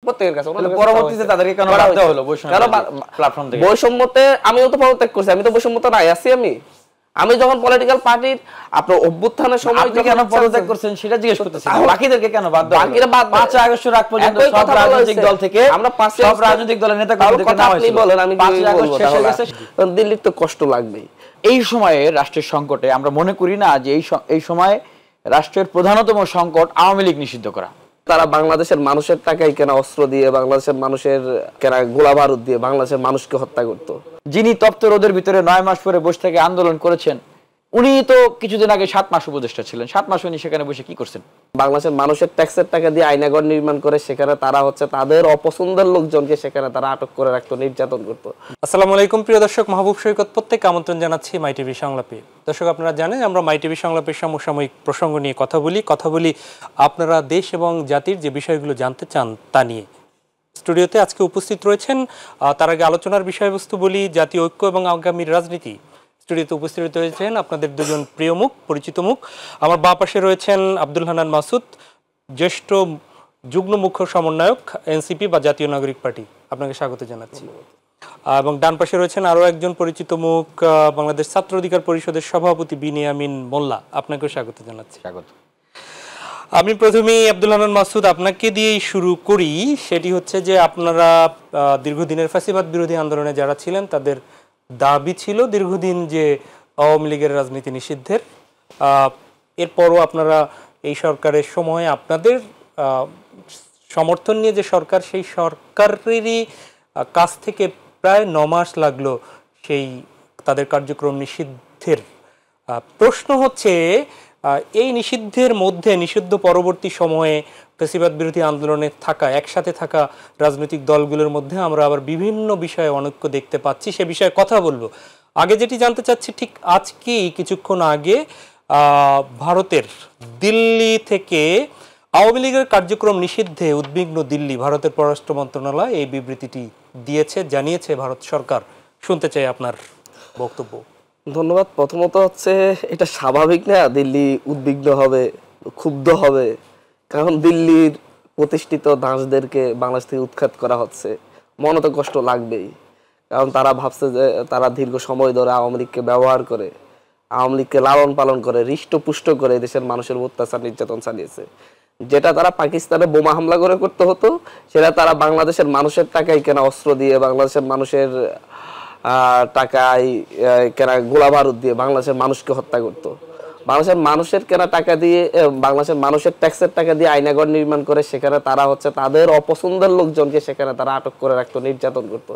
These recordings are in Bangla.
প্রত্যেকের কাছে। পরবর্তীতে তাদেরকে কেন বাদ দেওয়া হলো প্ল্যাটফর্ম থেকে? বৈষম্যতে আমিও তো পদত্যাগ করছি, আমি তো বৈষম্যতে নাই আছি। আমি যখন পলিটিক্যাল পার্টির আপনার অভ্যুত্থানের সময় আপনি কেন পদত্যাগ করছেন সেটা জিজ্ঞেস করতেছি। বাকিদেরকে কেন বাদ দেওয়া হলো? বাকিরা বাদ 5 আগস্ট রাগ পর্যন্ত সব রাজনৈতিক দল থেকে আমরা সব রাজনৈতিক দলের নেতাকর্মীদেরকে নাম হয়েছিল। বলেন আমি 5 আগস্ট শেষ হয়ে গেছে। দিল্লির তো কষ্ট লাগবেই। এই সময়ে রাষ্ট্রের সংকটে আমরা মনে করি না যে এই সময়ে রাষ্ট্রের প্রধানতম সংকট আওয়ামী লীগ নিষিদ্ধ করা। তারা বাংলাদেশের মানুষের টাকায় কেনা অস্ত্র দিয়ে, বাংলাদেশের মানুষের কেনা গোলা বারুদ দিয়ে বাংলাদেশের মানুষকে হত্যা করতো। যিনি তপ্ত রোদের ভিতরে 9 মাস পরে বসে থেকে আন্দোলন করেছেন, উনি তো কিছুদিন আগে 7 মাস উপদেষ্টা ছিলেন। 7 মাস উনি সেখানে বসে কি করছেন? বাংলাদেশের মানুষের ট্যাক্সের টাকা দিয়ে আয়নাঘর নির্মাণ করে সেখানে তারা তাদের অপছন্দের লোকজনকে সেখানে তারা আটক করে রাখতো, নির্যাতন করতো। আসসালামু আলাইকুম প্রিয় দর্শক, মাহবুব সৈকত প্রত্যেককে আমন্ত্রণ জানাচ্ছি মাই টিভি সংলাপে। দর্শক, আপনারা জানেন আমরা মাই টিভি সংলাপের সমসাময়িক প্রসঙ্গ নিয়ে কথা বলি আপনারা দেশ এবং জাতির যে বিষয়গুলো জানতে চান তা নিয়ে। স্টুডিওতে আজকে উপস্থিত রয়েছেন, তার আগে আলোচনার বিষয়বস্তু বলি, জাতীয় ঐক্য এবং আগামীর রাজনীতি। স্টুডিওতে উপস্থিত রয়েছেন আপনাদের দুজন প্রিয় মুখ, পরিচিত মুখ। আমার বাঁ পাশে রয়েছেন আব্দুল হান্নান মাসুদ, জ্যেষ্ঠ যুগ্ম মুখ্য সমন্বয়ক এনসিপি বা জাতীয় নাগরিক পার্টি। আপনাকে স্বাগত জানাচ্ছি। এবং ডান পাশে রয়েছেন আরও একজন পরিচিত মুখ, বাংলাদেশ ছাত্র অধিকার পরিষদের সভাপতি বিনিয়ামিন মোল্লা। আপনাকেও স্বাগত জানাচ্ছি। স্বাগত। আমি প্রথমেই আব্দুল হান্নান মাসুদ আপনাকে দিয়েই শুরু করি। সেটি হচ্ছে যে আপনারা দীর্ঘদিনের ফ্যাসিবাদ বিরোধী আন্দোলনে যারা ছিলেন তাদের দাবি ছিল দীর্ঘদিন যে আওয়ামী লীগের রাজনীতি নিষিদ্ধের। এরপরও আপনারা এই সরকারের সময় আপনাদের সমর্থন নিয়ে যে সরকার, সেই সরকারেরই কাছ থেকে প্রায় 9 মাস লাগলো সেই তাদের কার্যক্রম নিষিদ্ধের। প্রশ্ন হচ্ছে এই নিষিদ্ধের মধ্যে, নিষিদ্ধ পরবর্তী সময়ে ফ্যাসিবাদ বিরোধী আন্দোলনে থাকা, একসাথে থাকা রাজনৈতিক দলগুলোর মধ্যে আমরা আবার বিভিন্ন বিষয়ে অনৈক্য দেখতে পাচ্ছি। সে বিষয়ে কথা বলবো। আগে যেটি জানতে চাচ্ছি, ঠিক আজকেই কিছুক্ষণ আগে ভারতের দিল্লি থেকে আওয়ামী লীগের কার্যক্রম নিষিদ্ধে উদ্বিগ্ন দিল্লি, ভারতের পররাষ্ট্র মন্ত্রণালয় এই বিবৃতিটি দিয়েছে, জানিয়েছে ভারত সরকার। শুনতে চাই আপনার বক্তব্য। ধন্যবাদ। প্রথমত হচ্ছে এটা স্বাভাবিক না দিল্লি উদ্বিগ্ন হবে, ক্ষুব্ধ হবে, কারণ দিল্লির প্রতিষ্ঠিত দাসদেরকে বাংলাদেশ থেকে উৎখাত করা হচ্ছে। মনে তো কষ্ট লাগবেই, কারণ তারা ভাবছে যে তারা দীর্ঘ সময় ধরে আওয়ামী লীগকে ব্যবহার করে, আওয়ামী লীগকে লালন পালন করে, হৃষ্টপুষ্ট করে দেশের মানুষের অত্যাচার নির্যাতন চালিয়েছে। যেটা তারা পাকিস্তানে বোমা হামলা করে করতে হতো, সেটা তারা বাংলাদেশের মানুষের টাকায় কেনা অস্ত্র দিয়ে, বাংলাদেশের মানুষের টাকায় কেনা গোলা বারুদ দিয়ে বাংলাদেশের মানুষকে হত্যা করতো। বাংলাদেশের মানুষের কেনা টাকা দিয়ে, বাংলাদেশের মানুষের ট্যাক্সের টাকা দিয়ে আয়নাঘর নির্মাণ করে সেখানে তারা তাদের অপছন্দের লোকজনকে সেখানে তারা আটক করে রাখতো, নির্যাতন করতো।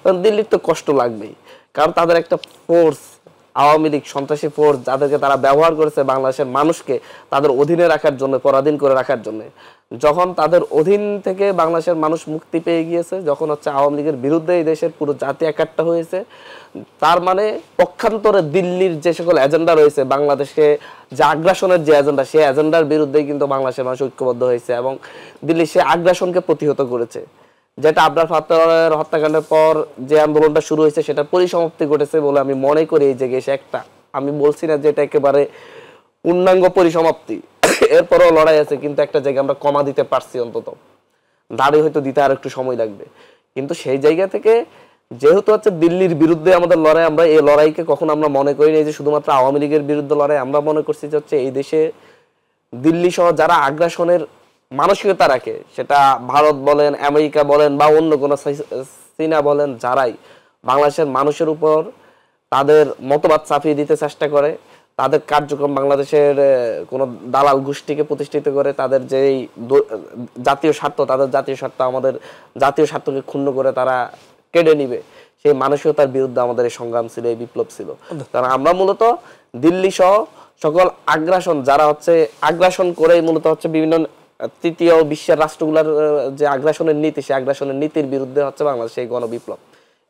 কারণ দিল্লির তো কষ্ট লাগবেই, কারণ তাদের একটা ফোর্স, আওয়ামী লীগ সন্ত্রাসী ফোর্স, যাদেরকে তারা ব্যবহার করেছে বাংলাদেশের মানুষকে তাদের অধীনে রাখার জন্য, পরাধীন করে রাখার জন্য। যখন তাদের অধীন থেকে বাংলাদেশের মানুষ মুক্তি পেয়ে গিয়েছে, যখন আওয়ামী লীগের বিরুদ্ধে এই দেশের পুরো জাতি একাট্টা হয়েছে, তার মানে পক্ষান্তরে দিল্লির যে সকল এজেন্ডা রয়েছে, বাংলাদেশে যে আগ্রাসনের যে এজেন্ডা, সেই এজেন্ডার বিরুদ্ধেই কিন্তু বাংলাদেশের মানুষ ঐক্যবদ্ধ হয়েছে এবং দিল্লি সে আগ্রাসনকে প্রতিহত করেছে। যেটা আবরার ফাত্তার হত্যাকাণ্ডের পর যে আন্দোলনটা শুরু হয়েছে সেটার পরিসমাপ্তি ঘটেছে বলে আমি মনে করি। এই জায়গায় এসে একটা, আমি বলছি না যে এটা একেবারে পূর্ণাঙ্গ পরিসমাপ্তি, এরপরও লড়াই আছে, কিন্তু একটা জায়গায় আমরা কমা দিতে পারছি, অন্তত দাঁড়িয়ে হয়তো দিতে আর একটু সময় লাগবে। কিন্তু সেই জায়গা থেকে যেহেতু দিল্লির বিরুদ্ধে আমাদের লড়াই, আমরা এই লড়াইকে কখন আমরা মনে করি না যে শুধুমাত্র আওয়ামী লীগের বিরুদ্ধে লড়াই। আমরা মনে করছি যে এই দেশে দিল্লি সহ যারা আগ্রাসনের মানসিকতা রাখে, সেটা ভারত বলেন, আমেরিকা বলেন বা অন্য কোনো চীনা বলেন, যারাই বাংলাদেশের মানুষের উপর তাদের মতবাদ চাপিয়ে দিতে চেষ্টা করে, তাদের কার্যক্রম বাংলাদেশের কোনো দালাল গোষ্ঠীকে প্রতিষ্ঠিত করে, তাদের যেই জাতীয় স্বার্থ, তাদের জাতীয় স্বার্থ, আমাদের জাতীয় স্বার্থকে ক্ষুণ্ণ করে তারা কেড়ে নিবে, সেই মানসিকতার বিরুদ্ধে আমাদের এই সংগ্রাম ছিল, এই বিপ্লব ছিল। কারণ আমরা মূলত দিল্লি সহ সকল আগ্রাসন, যারা আগ্রাসন করে মূলত বিভিন্ন তৃতীয় বিশ্বের রাষ্ট্রগুলোর যে আগ্রাসনের নীতি, সেই আগ্রাসনের নীতির বিরুদ্ধে বাংলাদেশে এই গণবিপ্লব।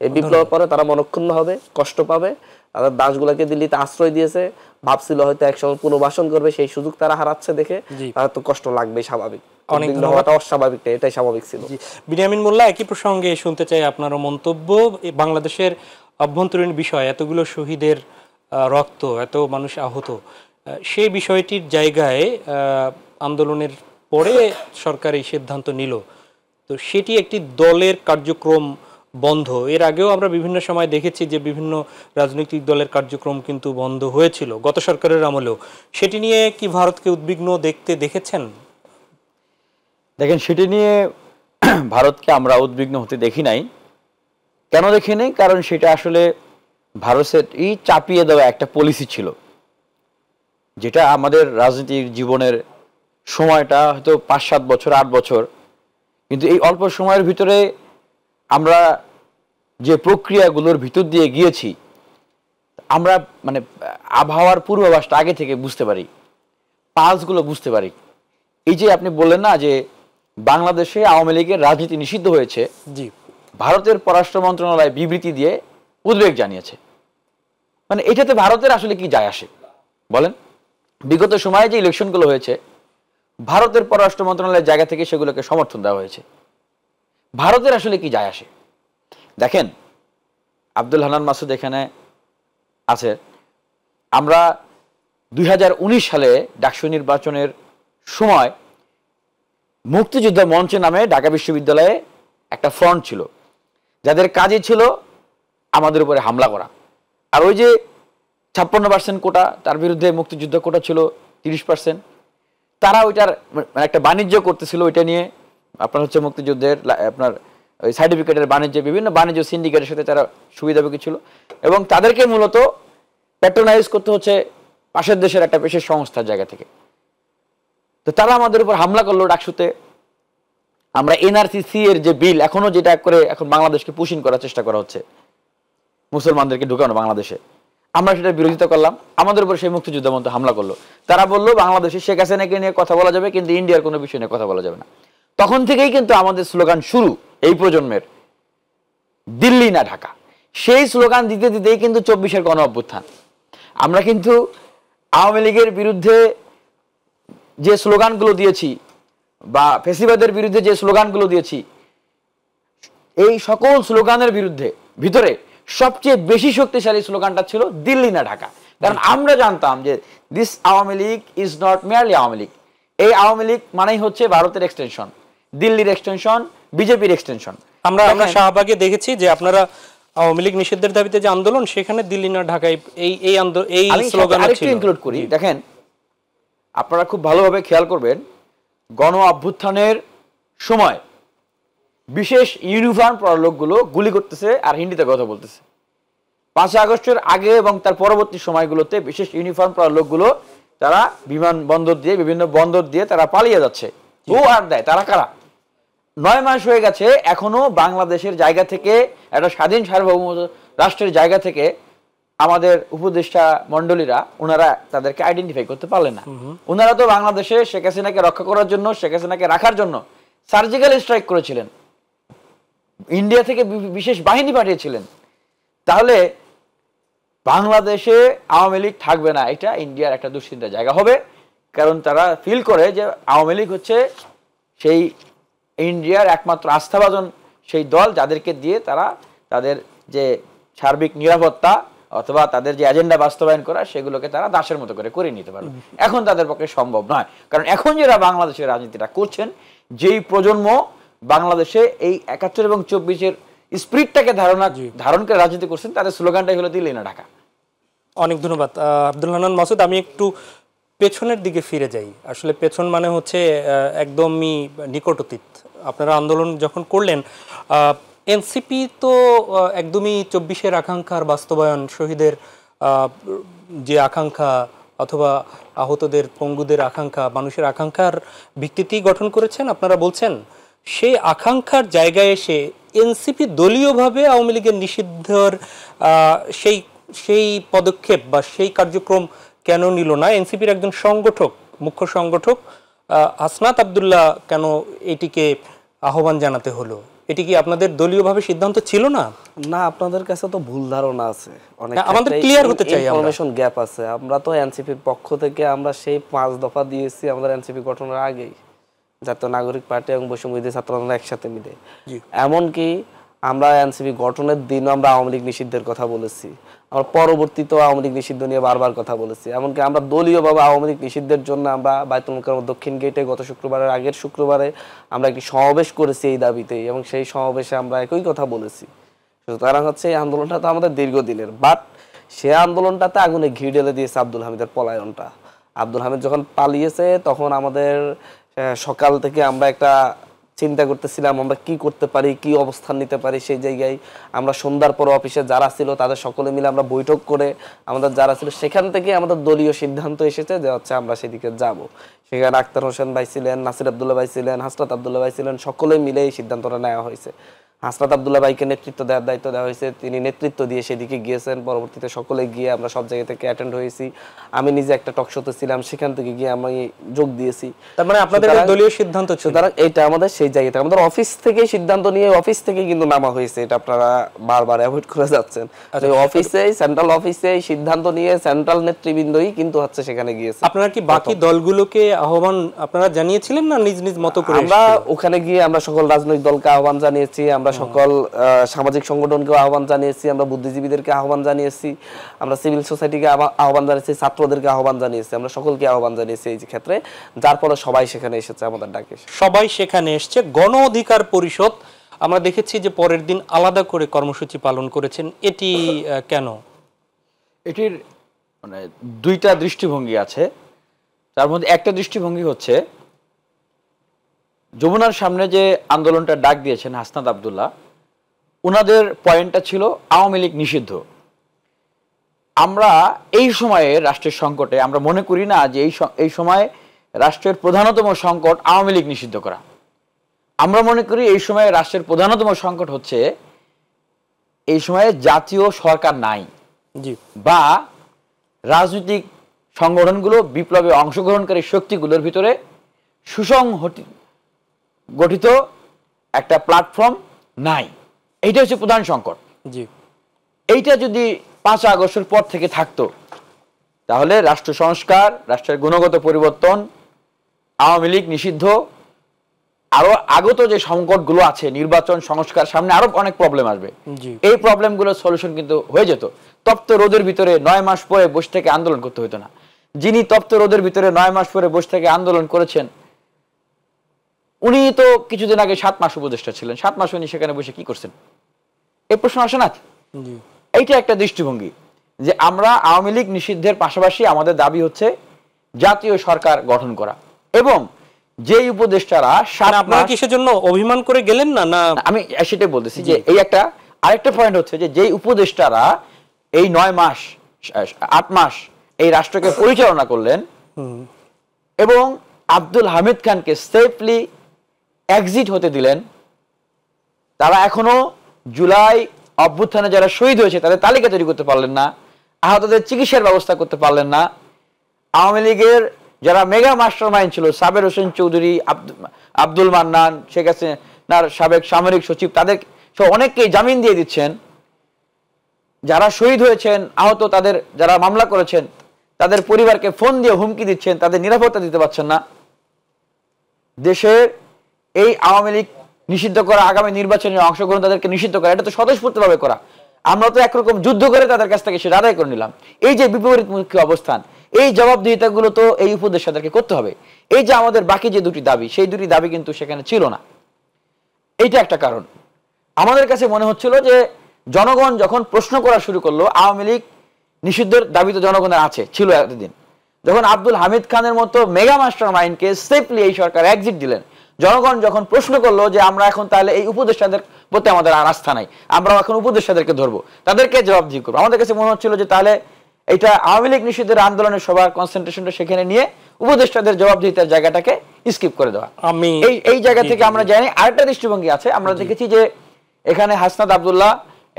এই বিপ্লবের পরে তারা মনক্ষুণ্ণ হবে, কষ্ট পাবে। তাদের দাসগুলাকে দিল্লিতে আশ্রয় দিয়েছে, ভাবছিল হয়তো একসময় পুনর্বাসন করবে, সেই সুযোগ তারা হারাচ্ছে দেখে তারা তো কষ্ট লাগবে, স্বাভাবিক। অনেক ধন্যবাদ। অস্বাভাবিক না, এটাই স্বাভাবিক ছিল। বিনিয়ামিন মোল্লা, একই প্রসঙ্গে শুনতে চাই আপনারও মন্তব্য। বাংলাদেশের অভ্যন্তরীণ বিষয়, এতগুলো শহীদের রক্ত, এত মানুষ আহত, সেই বিষয়টির জায়গায় আন্দোলনের পরে সরকার এই সিদ্ধান্ত নিল, তো সেটি একটি দলের কার্যক্রম বন্ধ। এর আগেও আমরা বিভিন্ন সময় দেখেছি যে বিভিন্ন রাজনৈতিক দলের কার্যক্রম কিন্তু বন্ধ হয়েছিল গত সরকারের আমলেও। সেটি নিয়ে কি ভারতকে উদ্বিগ্ন দেখেছেন? দেখেন, সেটি নিয়ে ভারতকে আমরা উদ্বিগ্ন হতে দেখি নাই। কেন দেখি নাই? কারণ সেটা আসলে ভারতের চাপিয়ে দেওয়া একটা পলিসি ছিল, যেটা আমাদের রাজনীতির জীবনের সময়টা হয়তো 5-7 বছর 8 বছর, কিন্তু এই অল্প সময়ের ভিতরে আমরা যে প্রক্রিয়াগুলোর ভিতর দিয়ে গিয়েছি, আমরা মানে আবহাওয়ার পূর্বাভাসটা আগে থেকে বুঝতে পারি, পালসগুলো বুঝতে পারি। এই যে আপনি বললেন না যে বাংলাদেশে আওয়ামী লীগের রাজনীতি নিষিদ্ধ হয়েছে, জি, ভারতের পররাষ্ট্র মন্ত্রণালয় বিবৃতি দিয়ে উদ্বেগ জানিয়েছে। মানে এটাতে ভারতের আসলে কি যায় আসে বলেন? বিগত সময়ে যে ইলেকশনগুলো হয়েছে, ভারতের পররাষ্ট্র মন্ত্রণালয়ের জায়গা থেকে সেগুলোকে সমর্থন দেওয়া হয়েছে। ভারতের আসলে কি যায় আসে? দেখেন, আব্দুল হান্নান মাসুদ এখানে আছে। আমরা 2019 সালে ডাকসু নির্বাচনের সময় মুক্তিযুদ্ধ মঞ্চ নামে ঢাকা বিশ্ববিদ্যালয়ে একটা ফ্রন্ট ছিল, যাদের কাজই ছিল আমাদের উপরে হামলা করা। আর ওই যে 56% কোটা, তার বিরুদ্ধে মুক্তিযুদ্ধ কোটা ছিল 30%। তারা ওইটার মানে একটা বাণিজ্য করতেছিল ওইটা নিয়ে। আপনার হচ্ছে মুক্তিযুদ্ধের আপনার ওই সার্টিফিকেটের বাণিজ্য, বিভিন্ন বাণিজ্য সিন্ডিকেটের সাথে তারা সুবিধাভোগী ছিল, এবং তাদেরকে মূলত প্যাট্রোনাইজ করতে হচ্ছে পাশের দেশের একটা বিশেষ সংস্থার জায়গা থেকে। তো তারা আমাদের উপর হামলা করলো ডাকসুতে। আমরা এনআরসি এর যে বিল, এখনো যেটা করে এখন বাংলাদেশকে পুশিং করার চেষ্টা করা হচ্ছে, মুসলমানদেরকে ঢুকানো বাংলাদেশে, আমরা সেটা বিরোধিতা করলাম। আমাদের উপর সেই মুক্তিযুদ্ধ মন্ত্র হামলা করলো। তারা বললো বাংলাদেশে শেখ হাসিনাকে নিয়ে কথা বলা যাবে, কিন্তু ইন্ডিয়ার কোনো বিষয় নিয়ে কথা বলা যাবে না। তখন থেকেই কিন্তু আমাদের স্লোগান শুরু, এই প্রজন্মের, দিল্লি না ঢাকা। সেই স্লোগান দিতে দিতেই কিন্তু 24-এর গণ অভ্যুত্থান। আমরা কিন্তু আওয়ামী লীগের বিরুদ্ধে যে স্লোগানগুলো দিয়েছি বা ফ্যাসিবাদের বিরুদ্ধে যে স্লোগানগুলো দিয়েছি, এই সকল স্লোগানের ভিতরে সবচেয়ে বেশি শক্তিশালী স্লোগানটা ছিল দিল্লি না ঢাকা। কারণ আমরা জানতাম যে this Awami League is not merely Awami League. এই আওয়ামী লীগ মানেই হচ্ছে ভারতের এক্সটেনশন, দিল্লির এক্সটেনশন, বিজেপির এক্সটেনশন। আমরা শাহবাগে দেখেছি যে আপনারা আওয়ামী লীগ নিষিদ্ধের দাবিতে যে আন্দোলন, সেখানে দিল্লি না ঢাকায় এই স্লোগান ছিল। ইনক্লুড করি, দেখেন আপনারা খুব ভালোভাবে খেয়াল করবেন, গণ অভ্যুত্থানের সময় বিশেষ ইউনিফর্ম পরা লোকগুলো গুলি করতেছে আর হিন্দিতে কথা বলতেছে। 5 আগস্টের আগে এবং তার পরবর্তী সময়গুলোতে বিশেষ ইউনিফর্ম পরা লোকগুলো তারা বিমানবন্দর দিয়ে, বিভিন্ন বন্দর দিয়ে তারা পালিয়ে যাচ্ছে। ও আর দেয়, তারা কারা? 9 মাস হয়ে গেছে, এখনো বাংলাদেশের জায়গা থেকে, একটা স্বাধীন সার্বভৌম রাষ্ট্রের জায়গা থেকে আমাদের উপদেষ্টা মন্ডলীরা, ওনারা তাদেরকে আইডেন্টিফাই করতে পারলেন না। ওনারা তো বাংলাদেশে শেখ হাসিনাকে রক্ষা করার জন্য, শেখ হাসিনাকে রাখার জন্য সার্জিক্যাল স্ট্রাইক করেছিলেন, ইন্ডিয়া থেকে বিশেষ বাহিনী পাঠিয়েছিলেন। তাহলে বাংলাদেশে আওয়ামী লীগ থাকবে না, এটা ইন্ডিয়ার একটা দুশ্চিন্তার জায়গা হবে। কারণ তারা ফিল করে যে আওয়ামী লীগ হচ্ছে সেই ইন্ডিয়ার একমাত্র আস্থাভাজন সেই দল, যাদেরকে দিয়ে তারা তাদের যে সার্বিক নিরাপত্তা অথবা তাদের যে এজেন্ডা বাস্তবায়ন করা, সেগুলোকে তারা দাসের মতো করে নিতে পারবে। এখন তাদের পক্ষে সম্ভব নয়, কারণ এখন যারা বাংলাদেশের রাজনীতিটা করছেন, যেই প্রজন্ম বাংলাদেশে এই 71 এবং 24-এর স্পিরিটটাকে ধারণ করে রাজনীতি করছেন, তাদের স্লোগানটাই হলো দিল্লি না ঢাকা। অনেক ধন্যবাদ আব্দুল হান্নান মাসুদ। আমি একটু পেছনের দিকে ফিরে যাই। আসলে পেছন মানে হচ্ছে একদমই নিকট অতীত। আপনারা আন্দোলন যখন করলেন, এনসিপি তো একদমই 24-এর আকাঙ্ক্ষার বাস্তবায়ন, শহীদের যে আকাঙ্ক্ষা অথবা আহতদের, পঙ্গুদের আকাঙ্ক্ষা, মানুষের আকাঙ্ক্ষার ভিত্তিতেই গঠন করেছেন। আপনারা বলছেন সেই আকাঙ্ক্ষার জায়গায় এসে এনসিপি দলীয়ভাবে আওয়ামী লীগের নিষিদ্ধের সেই পদক্ষেপ বা সেই কার্যক্রম কেন নিল না? এনসিপির একজন সংগঠক, মুখ্য সংগঠক হাসনাত আব্দুল্লাহ কেন এটিকে আহ্বান জানাতে হলো? এটি কি আপনাদের দলীয়ভাবে সিদ্ধান্ত ছিল না? না, আপনাদের কাছে তো ভুল ধারণা আছে, অনেক আমাদের ক্লিয়ার হতে চাই, ইনফরমেশন গ্যাপ আছে। আমরা তো এনসিপির পক্ষ থেকে আমরা সেই 5 দফা দিয়েছি আমাদের এনসিপি গঠনের আগেই, জাতীয় নাগরিক পার্টি এবং বৈষম্যবিরোধী ছাত্র আন্দোলন একসাথে মিলে। এমনকি আমরা এনসিপি গঠনের দিন আমরা আওয়ামী লীগ নিষিদ্ধের কথা বলেছি, আমরা পরবর্তীতেও আওয়ামী লীগ নিষিদ্ধ নিয়ে বারবার কথা বলেছি। এমনকি আমরা দলীয়ভাবে আওয়ামী লীগ নিষিদ্ধের জন্য আমরা বায়তুল মোকাররম দক্ষিণ গেটে গত শুক্রবারের আগের শুক্রবারে আমরা একটি সমাবেশ করেছি এই দাবিতেই, এবং সেই সমাবেশে আমরা একই কথা বলেছি। সুতরাং হচ্ছে এই আন্দোলনটা তো আমাদের দীর্ঘদিনের, বাট সে আন্দোলনটাতে আগুনে ঘি ঢেলে দিয়েছে আব্দুল হামিদের পলায়নটা। আব্দুল হামিদ যখন পালিয়েছে তখন আমাদের সকাল থেকে আমরা একটা চিন্তা করতেছিলাম আমরা কি করতে পারি, কি অবস্থান নিতে পারি। সেই জায়গায় আমরা সন্ধ্যার পর অফিসে যারা ছিল তাদের সকলে মিলে আমরা বৈঠক করে আমাদের যারা ছিল সেখান থেকে আমাদের দলীয় সিদ্ধান্ত এসেছে যে হচ্ছে আমরা সেদিকে যাব। সেখানে আক্তার হোসেন ভাই ছিলেন, নাসির আব্দুল্লাহ ভাই ছিলেন, হাসরাত আব্দুল্লাহ ভাই ছিলেন, সকলে মিলে এই সিদ্ধান্তটা নেওয়া হয়েছে। হাসরাত আব্দুল্লাহ ভাইকে নেতৃত্ব দেওয়ার দায়িত্ব দেওয়া হয়েছে, তিনি নেতৃত্ব দিয়ে সেদিকে গিয়েছেন। পরবর্তীতে সকলে গিয়ে আমরা সব জায়গা থেকে অ্যাটেন্ড হয়েছি। আমি নিজে একটা টক শোতে ছিলাম, সেখান থেকে গিয়ে আমি যোগ দিয়েছি। তার মানে আপনাদের দলীয় সিদ্ধান্ত ছিল। সুতরাং এইটা আমাদের সেই জায়গাতে আমাদের অফিস থেকে সিদ্ধান্ত নিয়ে অফিস থেকে কিন্তু নামা হয়েছে, এটা আপনারা বারবার অ্যাভয়েড করে যাচ্ছেন। অফিসে সেন্ট্রাল অফিসে সিদ্ধান্ত নিয়ে সেন্ট্রাল নেতৃবৃন্দই কিন্তু হচ্ছে সেখানে গিয়েছে। আপনারা কি বাকি দলগুলোকে আহ্বান আপনারা জানিয়েছিলেন না নিজ নিজ মতো করে? আমরা ওখানে গিয়ে আমরা সকল রাজনৈতিক দলকে আহ্বান জানিয়েছি, আমরা সকল সামাজিক সংগঠনকে আহ্বান জানিয়েছি, আমরা বুদ্ধিজীবীদেরকে আহ্বান জানিয়েছি, আমরা সিভিল সোসাইটিকে আহ্বান জানিয়েছি, ছাত্রদেরকে আহ্বান জানিয়েছি, আমরা সকলকে আহ্বান জানিয়েছি এই ক্ষেত্রে। যার ফলে সবাই সেখানে এসেছে, আমাদের ডাকে সবাই সেখানে এসেছে। গণ অধিকার পরিষদ আমরা দেখেছি যে পরের দিন আলাদা করে কর্মসূচি পালন করেছেন, এটি কেন? এটির মানে দুইটা দৃষ্টিভঙ্গি আছে। তার মধ্যে একটা দৃষ্টিভঙ্গি হচ্ছে যমুনার সামনে যে আন্দোলনটা ডাক দিয়েছেন হাসনাত আব্দুল্লাহ, ওনাদের পয়েন্টটা ছিল আওয়ামী লীগ নিষিদ্ধ। আমরা এই সময়ে রাষ্ট্রের সংকটে আমরা মনে করি না যে এই সময়ে রাষ্ট্রের প্রধানতম সংকট আওয়ামী লীগ নিষিদ্ধ করা। আমরা মনে করি এই সময়ে রাষ্ট্রের প্রধানতম সংকট হচ্ছে এই সময়ে জাতীয় সরকার নাই, বা রাজনৈতিক সংগঠনগুলো বিপ্লবে অংশগ্রহণকারী শক্তিগুলোর ভিতরে সুসংগঠিত একটা প্ল্যাটফর্ম নাই। এইটা হচ্ছে প্রধান সংকট। এইটা যদি 5 আগস্টের পর থেকে থাকতো তাহলে রাষ্ট্র সংস্কার, রাষ্ট্রের গুণগত পরিবর্তন, আওয়ামী লীগ নিষিদ্ধ, আরো আগত যে সংকটগুলো আছে, নির্বাচন, সংস্কার, সামনে আরো অনেক প্রবলেম আসবে, এই প্রবলেমগুলোর সলিউশন কিন্তু হয়ে যেত। তপ্ত রোদের ভিতরে 9 মাস পরে বসে থেকে আন্দোলন করতে হতো না। যিনি তপ্ত রোদের ভিতরে 9 মাস পরে বসে থেকে আন্দোলন করেছেন উনি তো কিছুদিন আগে 7 মাস উপদেষ্টা ছিলেন। 7 মাস উনি সেখানে বসে কি করছেন? এই প্রশ্ন আসে না? এইটা একটা দৃষ্টিভঙ্গি যে আমরা আওয়ামী লীগ নিষিদ্ধের পাশাপাশি আমাদের দাবি হচ্ছে জাতীয় সরকার গঠন করা, এবং যে উপদেষ্টারা আপনারা কিসের জন্য অভিমান করে গেলেন না? না, আমি সেটাই বলতেছি যে এই একটা আরেকটা পয়েন্ট হচ্ছে যে যেই উপদেষ্টারা এই 9 মাস 8 মাস এই রাষ্ট্রকে পরিচালনা করলেন এবং আব্দুল হামিদ খানকে সেফলি এক্সিট হতে দিলেন, তারা এখনো জুলাই অভ্যুত্থানে যারা শহীদ হয়েছে তাদের তালিকা তৈরি করতে পারলেন না, আহতদের চিকিৎসার ব্যবস্থা করতে পারলেন না। আওয়ামী লীগের যারা মেগা মাস্টার মাইন্ড ছিল, সাবের হোসেন চৌধুরী, আব্দুল মান্নান, শেখ হাসিনার সাবেক সামরিক সচিব, তাদের অনেককেই জামিন দিয়ে দিচ্ছেন। যারা শহীদ হয়েছেন, আহত, তাদের যারা মামলা করেছেন তাদের পরিবারকে ফোন দিয়ে হুমকি দিচ্ছেন, তাদের নিরাপত্তা দিতে পারছেন না। দেশের এই আওয়ামী লীগ নিষিদ্ধ করা, আগামী নির্বাচনে অংশগ্রহণ তাদেরকে নিষিদ্ধ করা, এটা তো স্বতঃস্ফূর্তভাবে করা। আমরা তো একরকম যুদ্ধ করে তাদের কাছ থেকে সেটা আদায় করে নিলাম। এই যে বিপরীতমুখী অবস্থান, এই জবাবদিহিতাগুলো তো এই উপদেষ্টাদেরকে করতে হবে। এই যে আমাদের বাকি যে দুটি দাবি, সেই দুটি দাবি কিন্তু সেখানে ছিল না। এইটা একটা কারণ। আমাদের কাছে মনে হচ্ছিল যে জনগণ যখন প্রশ্ন করা শুরু করলো, আওয়ামী লীগ নিষিদ্ধের দাবি তো জনগণের আছে, ছিল এতদিন। যখন আব্দুল হামিদ খানের মতো মেগা মাস্টার মাইন্ডকে সেফলি এই সরকার এক্সিট দিলেন, জনগণ যখন প্রশ্ন করলো যে আমরা এখন তাহলে এই উপদেষ্টাদের প্রতি আমাদের আর আস্থা নাই, আমরা এখন উপদেষ্টাদেরকে ধরবো, তাদেরকে জবাবদিহি করবো, আমাদের কাছে মনে হচ্ছিল যে তাহলে এটা আওয়ামী লীগ নিষিদ্ধের আন্দোলনের সবার কনসেন্ট্রেশনটা সেখানে নিয়ে উপদেষ্টাদের জবাবদিহিতার জায়গাটাকে স্কিপ করে দেওয়া। এই জায়গা থেকে আমরা জানি আরেকটা দৃষ্টিভঙ্গি আছে। আমরা দেখেছি যে এখানে হাসনাত আব্দুল্লাহ,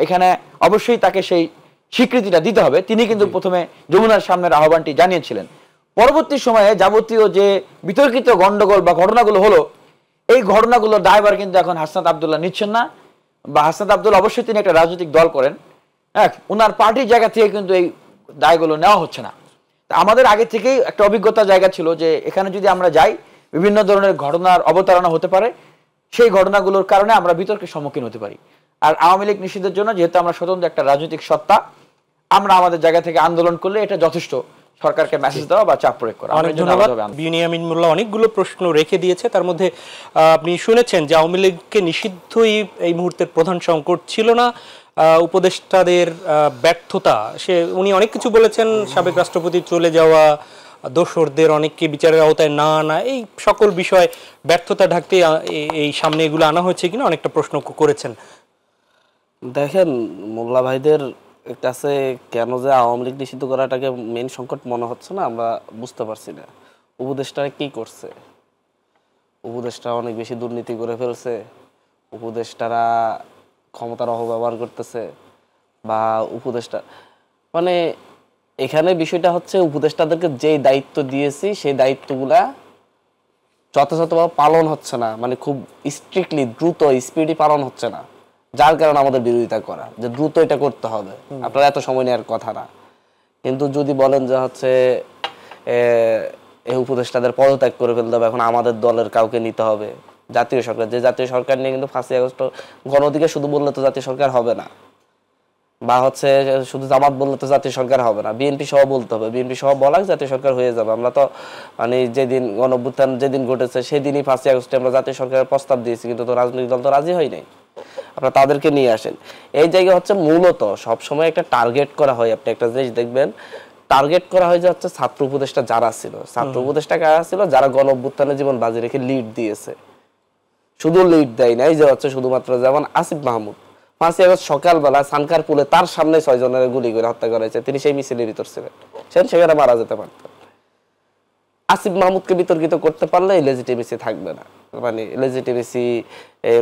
এখানে অবশ্যই তাকে সেই স্বীকৃতিটা দিতে হবে। তিনি কিন্তু প্রথমে যমুনার সামনের আহ্বানটি জানিয়েছিলেন। পরবর্তী সময়ে যাবতীয় যে বিতর্কিত গন্ডগোল বা ঘটনাগুলো হলো, এই ঘটনাগুলোর দায়ভার কিন্তু এখন হাসনাত আব্দুল্লাহ নিচ্ছেন না, বা হাসনাত আব্দুল্লাহ অবশ্যই তিনি একটা রাজনৈতিক দল করেন, হ্যাঁ, ওনার পার্টির জায়গা থেকে কিন্তু এই দায়গুলো নেওয়া হচ্ছে না। আমাদের আগে থেকেই একটা অভিজ্ঞতার জায়গা ছিল যে এখানে যদি আমরা যাই বিভিন্ন ধরনের ঘটনার অবতারণা হতে পারে, সেই ঘটনাগুলোর কারণে আমরা বিতর্কের সম্মুখীন হতে পারি। আর আওয়ামী লীগ নিষিদ্ধের জন্য যেহেতু আমরা স্বতন্ত্র একটা রাজনৈতিক সত্তা, আমরা আমাদের জায়গা থেকে আন্দোলন করলে এটা যথেষ্ট সরকারকে মেসেজ দেওয়া বা চাপ প্রয়োগ করা। অনেক ধন্যবাদ। বিনিয়ামিন মোল্লা অনেকগুলো প্রশ্ন রেখে দিয়েছে, তার মধ্যে আপনি শুনেছেন যে আওয়ামী লীগকে নিষিদ্ধই এই মুহূর্তের প্রধান সংকট ছিল না, উপদেষ্টাদের ব্যর্থতা। উনি অনেক কিছু বলেছেন, সাবেক রাষ্ট্রপতি চলে যাওয়া, দোসরদের অনেককে বিচারের আওতায় না আনা, এই সকল বিষয় ব্যর্থতা ঢাকতে এই সামনে এগুলো আনা হয়েছে কিনা অনেকটা প্রশ্ন করেছেন। দেখেন, মোল্লা ভাইদের কাছে কেন যে আওয়ামী লীগ নিষিদ্ধ করাটাকে মেইন সংকট মনে হচ্ছে না, আমরা বুঝতে পারছি না। উপদেষ্টারা কি করছে? উপদেষ্টারা অনেক বেশি দুর্নীতি করে ফেলছে, উপদেষ্টারা ক্ষমতার অপব্যবহার করতেছে, বা উপদেষ্টা মানে এখানে বিষয়টা হচ্ছে উপদেষ্টাদেরকে যেই দায়িত্ব দিয়েছি সেই দায়িত্বগুলা যথাযথভাবে পালন হচ্ছে না, মানে খুব স্ট্রিক্টলি দ্রুত স্পিডি পালন হচ্ছে না, যার কারণে আমাদের বিরোধিতা করা যে দ্রুত এটা করতে হবে, আপনারা এত সময় নেওয়ার কথা না। কিন্তু যদি বলেন যে হচ্ছে এই উপদেষ্টাদের পদত্যাগ করে ফেলতে হবে, এখন আমাদের দলের কাউকে নিতে হবে, জাতীয় সরকার, যে জাতীয় সরকার নিয়ে কিন্তু 5ই আগস্ট গণ অধিকার শুধু বললে তো জাতীয় সরকার হবে না, বা হচ্ছে শুধু জামাত বললে তো জাতীয় সরকার হবে না, বিএনপি সহ বলতে হবে, বিএনপি সহ বলাক জাতীয় সরকার হয়ে যাবে। আমরা তো মানে যেদিন গণঅভ্যুত্থান যেদিন ঘটেছে সেদিনই 5ই আগস্টে আমরা জাতীয় সরকারের প্রস্তাব দিয়েছি, কিন্তু তো রাজনৈতিক দল তো রাজি হয় নাই। আপনারা তাদেরকে নিয়ে আসেন। এই জায়গায় হচ্ছে মূলত সবসময় একটা টার্গেট করা হয়, আপনি একটা জিনিস দেখবেন, টার্গেট করা হয় যে হচ্ছে ছাত্র উপদেষ্টা যারা ছিল, ছাত্র উপদেষ্টা কারা ছিল, যারা গণঅভ্যুত্থানে জীবন বাজি রেখে লিড দিয়েছে। শুধু লিড দেয় নাই, যে হচ্ছে শুধুমাত্র যেমন আসিফ মাহমুদ 5ই আগস্ট সকালবেলা সানকার পুলে তার সামনে 6 জনের গুলি করে হত্যা করা হয়েছে, তিনি সেই মিছিলের ভিতর ছিলেন, সেখানে মারা যেতে পারতেন। আসিফ মাহমুদকে বিতর্কিত করতে পারলে লেজিটিমেসি থাকবে না, মানে লেজিটিমেসি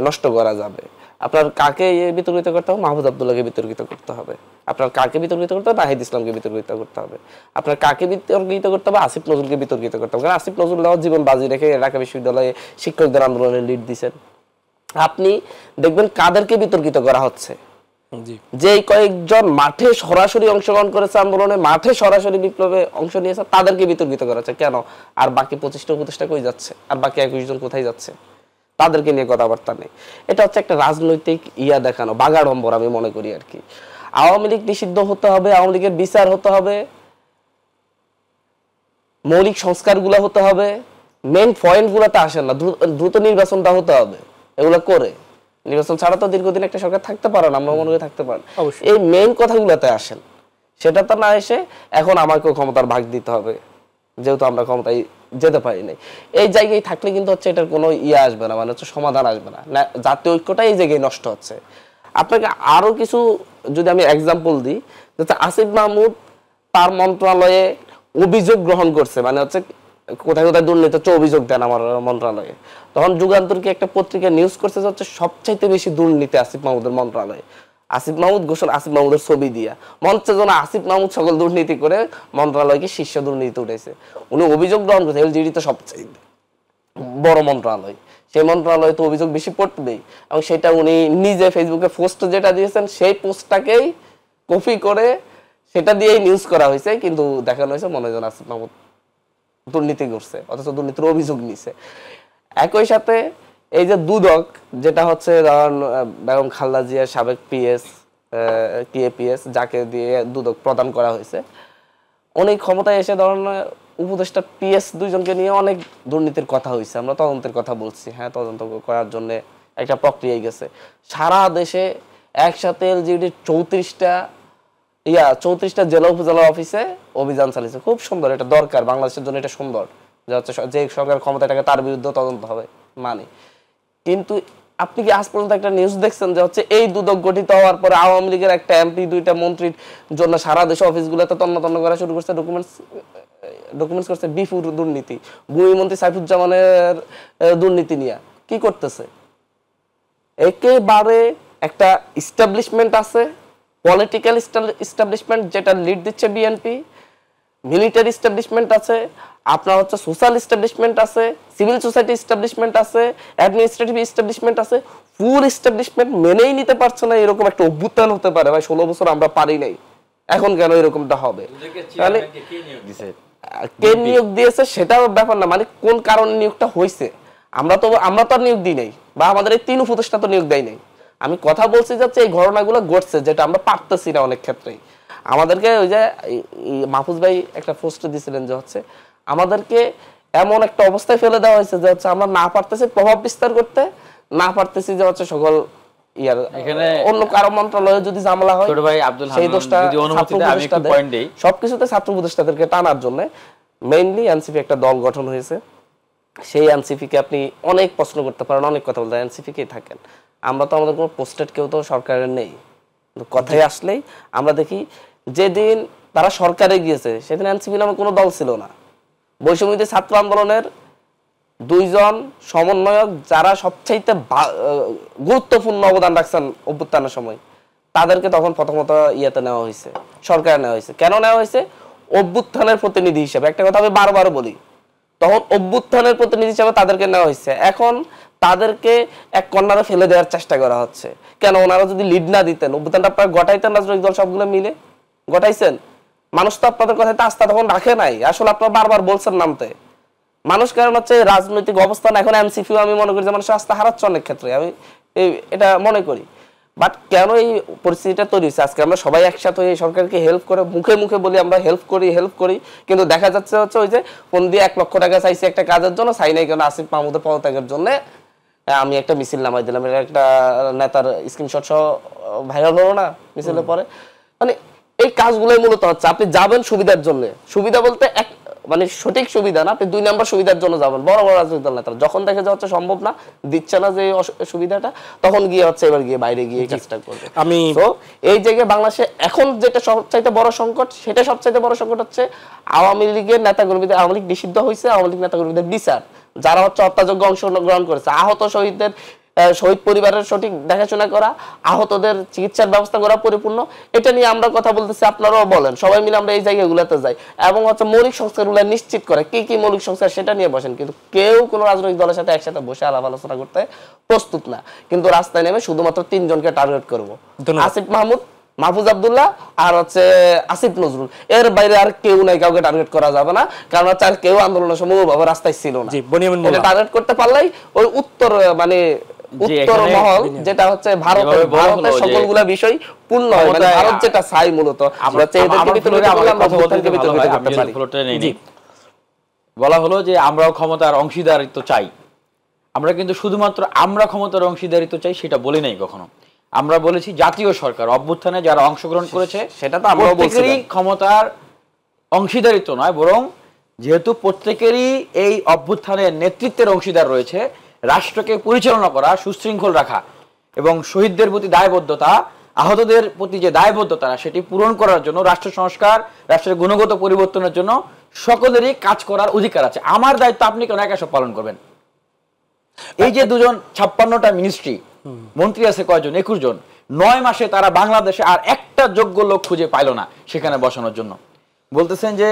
নষ্ট করা যাবে। আপনার কাকে বিতর্কিত করতে হবে? মাহফুজ আব্দুল্লাহকে বিতর্কিত করতে হবে। আপনার কাকে বিতর্কিত করতে হবে? নাহিদ ইসলামকে বিতর্কিত করতে হবে। আপনার কাকে বিতর্কিত করতে হবে? আসিফ নজরুলকে বিতর্কিত করতে হবে, কারণ আসিফ নজরুল জীবন বাজি রেখে ঢাকা বিশ্ববিদ্যালয়ে শিক্ষকদের আন্দোলনে লিড দিয়েছেন। আপনি দেখবেন কাদেরকে বিতর্কিত করা হচ্ছে, যে কয়েকজন মাঠে সরাসরি অংশগ্রহণ করেছে আন্দোলনে, মাঠে সরাসরি বিপ্লবে অংশ নিয়েছে, তাদেরকে বিতর্কিত করা হচ্ছে। কেন? আর বাকি 25টা উপদেষ্টা কই যাচ্ছে? আর বাকি 21 জন কোথায় যাচ্ছে? তাদেরকে নিয়ে কথাবার্তা নেই। এটা হচ্ছে একটা রাজনৈতিক দেখানো, বাগাড়ম্বর আমি মনে করি আর কি। আওয়ামী লীগ নিষিদ্ধ হতে হবে, আওয়ামী লীগের বিচার হতে হবে, মৌলিক সংস্কারগুলো হতে হবে, মেইন পয়েন্টগুলোতে আসেন না, দ্রুত নির্বাচনটা হতে হবে। এগুলো করে নির্বাচন ছাড়া তো দীর্ঘদিন একটা সরকার থাকতে পারে না, আমরা মনে করি থাকতে পারেন। এই মেইন কথাগুলোতে আসেন, সেটা তো না এসে এখন আমাকেও ক্ষমতার ভাগ দিতে হবে, যেহেতু আমরা ক্ষমতায় যেতে পারি নাই। এই জায়গায় থাকলে কিন্তু হচ্ছে এটার কোনো আসবে না, মানে হচ্ছে সমাধান আসবে না, জাতীয় ঐক্যটা এই জায়গায় নষ্ট হচ্ছে। আপনাকে আরো কিছু যদি আমি এক্সাম্পল দিই, আসিফ মাহমুদ তার মন্ত্রণালয়ে অভিযোগ গ্রহণ করছে, মানে হচ্ছে কোথায় কোথায় দুর্নীতি হচ্ছে অভিযোগ দেন আমার মন্ত্রণালয়ে, তখন যুগান্তর কি একটা পত্রিকা নিউজ করছে হচ্ছে সবচাইতে বেশি দুর্নীতি আসিফ মাহমুদের মন্ত্রণালয়ে। আসিফ মাহমুদ ঘোষণা, আসিফ মাহমুদের ছবি দিয়া মঞ্চে যেন আসিফ মাহমুদ সকল দুর্নীতি করে মন্ত্রণালয়কে শীর্ষ দুর্নীতি উঠেছে। উনি অভিযোগ গ্রহণ করছে, এলজিডি তো সবচেয়ে বড় মন্ত্রণালয়, সেই মন্ত্রণালয়ে তো অভিযোগ বেশি পড়বেই, এবং সেটা উনি নিজে ফেসবুকে পোস্ট যেটা দিয়েছেন সেই পোস্টটাকেই কপি করে সেটা দিয়েই নিউজ করা হয়েছে, কিন্তু দেখানো হয়েছে মনে হয় আসিফ মাহমুদ দুর্নীতি করছে, অথচ দুর্নীতির অভিযোগ নিছে। একই সাথে এই যে দুদক, যেটা হচ্ছে বেগম খালেদা জিয়ার সাবেক পিএস, যাকে দিয়ে দুদক প্রদান করা হয়েছে, অনেক ক্ষমতায় এসে ধরেন উপদেষ্টা পিএস 2 জনকে নিয়ে অনেক দুর্নীতির কথা হয়েছে, আমরা তদন্তের কথা বলছি, হ্যাঁ তদন্ত করার জন্য একটা প্রক্রিয়া গেছে। সারা দেশে একসাথে এলজিডির 34টা জেলা উপজেলা অফিসে অভিযান চালিয়েছে, খুব সুন্দর, এটা দরকার বাংলাদেশের জন্য, এটা সুন্দর যে হচ্ছে যে সরকার ক্ষমতায় থাকে তার বিরুদ্ধে তদন্ত হবে, মানে। কিন্তু আপনি কি আজ পর্যন্ত একটা নিউজ দেখছেন যে হচ্ছে এই দুদক গঠিত হওয়ার পরে আওয়ামী লীগের একটা এমপি 2টা মন্ত্রীর জন্য সারা দেশে অফিসগুলোতে তন্ন করা শুরু করছে, ডকুমেন্টস করছে বিপুল দুর্নীতি, ভূমিমন্ত্রী সাইফুজ্জামানের দুর্নীতি নিয়ে কি করতেছে? একেবারে একটা ইস্টাবলিশমেন্ট আছে, পলিটিক্যাল ইস্টাবলিশমেন্ট যেটা লিড দিচ্ছে বিএনপি, মিলিটারি ইস্টাবলিশমেন্ট আছে, আপনার হচ্ছে সোশ্যাল ইস্টাবলিশমেন্ট আছে, সিভিল সোসাইটি ইস্টাবলিশমেন্ট আছে, অ্যাডমিনিস্ট্রেটিভ ইস্টাবলিশমেন্ট আছে, ফুল ইস্টাবলিশমেন্ট মেনেই নিতে পারছে না এরকম একটা অভ্যুত্থান হতে পারে। ভাই 16 বছর আমরা পারি নাই, এখন কেন এরকমটা হবে? তাহলে কে নিয়োগ দিয়েছে সেটাও ব্যাপার না, মানে কোন কারণে নিয়োগটা হয়েছে, আমরা তো আর নিয়োগ দিই নাই, বা আমাদের এই 3 উপদেষ্টা তো নিয়োগ দেয় নাই, আমি কথা বলছি যাচ্ছে এই ঘটনাগুলো ঘটছে, যেটা আমরা পারতেছি না অনেক ক্ষেত্রেই। আমাদেরকে ওই যে মাহফুজ ভাই একটা পোস্ট দিয়েছিলেন যে হচ্ছে আমাদেরকে এমন একটা অবস্থায় ফেলে দেওয়া হয়েছে যে হচ্ছে আমরা না পারতেছি প্রভাব বিস্তার করতে, না পারতেছি যে হচ্ছে সকল ইয়ার এখানে অন্য কারো মন্ত্রণালয়ে যদি ঝামেলা হয় ছোট ভাই আব্দুল সেই হান্নান দোষটা যদি অনুমতি দেয় আমি একটু পয়েন্ট দেই। সবকিছুতে ছাত্র উপদেষ্টাদেরকে টানার জন্য মেইনলি এনসিপি একটা দল গঠন হয়েছে। সেই এনসিপি কে আপনি অনেক প্রশ্ন করতে পারেন, অনেক কথা বলতে এনসিপি কেই থাকেন। আমরা তো আমাদের কোনো পোস্টেড কেউ তো সরকারের নেই। কথায় আসলেই আমরা দেখি যেদিন তারা সরকারে গিয়েছে সেদিন এনসিপি নামে কোনো দল ছিল না। বৈষম্যবিরোধী ছাত্র আন্দোলনের দুইজন সমন্বয়ক যারা সবচাইতে গুরুত্বপূর্ণ অবদান রাখছেন অভ্যুত্থানের সময়, তাদেরকে তখন প্রথমত ইয়েতে নেওয়া হয়েছে, সরকারে নেওয়া হয়েছে। কেন নেওয়া হয়েছে? অভ্যুত্থানের প্রতিনিধি হিসেবে। একটা কথা আমি বারবার বলি, তখন অভ্যুত্থানের প্রতিনিধি হিসেবে তাদেরকে নেওয়া হয়েছে। এখন তাদেরকে এক কর্নারে ফেলে দেওয়ার চেষ্টা করা হচ্ছে। কেন? ওনারা যদি লিড না দিতেন, অভ্যুত্থানটা আপনারা গটাইতেন রাজনৈতিক দল সবগুলো মিলে গটাইছেন। মানুষ তো আপনাদের কথাতে আস্থা তখন রাখে নাই। আসলে আপনারা বারবার বলছেন নামতে মানুষ, কারণ হচ্ছে রাজনৈতিক অবস্থান এখন এনসিপিও আমি মনে করি যে মানুষের আস্থা হারাচ্ছে অনেক ক্ষেত্রে, আমি এটা মনে করি। বাট কেন এই পরিস্থিতিটা তৈরি হচ্ছে? আজকে আমরা সবাই একসাথে হয়ে সরকারকে হেল্প করে মুখে মুখে বলি আমরা হেল্প করি, কিন্তু দেখা যাচ্ছে হচ্ছে ওই যে ফোন দিয়ে 1 লক্ষ টাকা চাইছি একটা কাজের জন্য, চাই নাই কেন আসিফ মাহমুদের পদত্যাগের জন্য আমি একটা মিছিল নামাই দিলাম, এটা একটা নেতার স্ক্রিনশট সহ ভাইরাল হলো না মিছিলের পরে। মানে এই কাজগুলোই মূলত হচ্ছে আপনি যাবেন সুবিধার জন্য, সুবিধা বলতে এক মানে সঠিক সুবিধা না, আপনি 2 নাম্বার সুবিধার জন্য যাবেন। বড় বড় রাজনৈতিক দল নেতারা যখন দেখে যে হচ্ছে সম্ভব না, দিচ্ছে না যে সুবিধাটা, তখন গিয়ে হচ্ছে এবার গিয়ে বাইরে গিয়ে কাজটা করবে। আমি তো এই জায়গায় বাংলাদেশে এখন যেটা সবচাইতে বড় সংকট, সেটা সবচাইতে বড় সংকট হচ্ছে আওয়ামী লীগের নেতাকর্মীদের, আওয়ামী লীগ নিষিদ্ধ হয়েছে, আওয়ামী লীগ নেতাকর্মীদের বিচার, যারা হচ্ছে হত্যাযজ্ঞ অংশগ্রহণ করেছে, আহত শহীদদের শহীদ পরিবারের সঠিক দেখাশোনা করা, আহতদের চিকিৎসার ব্যবস্থা করা পরিপূর্ণ, এটা নিয়ে আমরা কথা বলতেছি, আপনারাও বলেন, সবাই মিলে আমরা এই জায়গাগুলোতে যাই এবং হচ্ছে মৌলিক সংস্কারগুলো নিশ্চিত করে কি কি মৌলিক সংস্কার সেটা নিয়ে বসেন। কিন্তু কেউ কোনো রাজনৈতিক দলের সাথে একসাথে বসে আলাপ আলোচনা করতে প্রস্তুত না। কিন্তু রাস্তায় নেমে শুধুমাত্র 3 জনকে টার্গেট করবো, আসিফ মাহমুদ, মাহফুজ আব্দুল্লাহ আর হচ্ছে আসিফ নজরুল। এর বাইরে আর কেউ নাই, কাউকে টার্গেট করা যাবে না, কারণ হচ্ছে আর কেউ আন্দোলনের সময় ওভাবে রাস্তায় ছিল না। এটা টার্গেট করতে পারলেই ওই উত্তর মানে উত্তর মহল যেটা হচ্ছে ভারতের সকলগুলা বিষয় পূর্ণ হয়, মানে ভারত যেটা চাই মূলত বলা হলো যে আমরাও ক্ষমতার অংশীদারিত্ব চাই। আমরা কিন্তু শুধুমাত্র আমরা ক্ষমতার অংশীদারিত্ব চাই সেটা বলি নাই কখনো। আমরা বলেছি জাতীয় সরকার অভ্যুত্থানে যারা অংশগ্রহণ করেছে সেটা তো আমরা প্রত্যেকেরই ক্ষমতার অংশীদারিত্ব নয়, বরং যেহেতু প্রত্যেকেরই এই অভ্যুত্থানের নেতৃত্বের অংশীদার রয়েছে, রাষ্ট্রকে পরিচালনা করা, সুশৃঙ্খল রাখা এবং শহীদদের প্রতি দায়বদ্ধতা, আহতদের প্রতি যে দায়বদ্ধতা সেটি পূরণ করার জন্য রাষ্ট্র সংস্কার, রাষ্ট্রের গুণগত পরিবর্তনের জন্য সকলেরই কাজ করার অধিকার আছে। আমার দায়িত্ব আপনি কেন একা সব পালন করবেন? এই যে 56টা মিনিস্ট্রি, মন্ত্রী আছে কয়জন? 21 জন। 9 মাসে তারা বাংলাদেশে আর একটা যোগ্য লোক খুঁজে পাইল না সেখানে বসানোর জন্য। বলতেছেন যে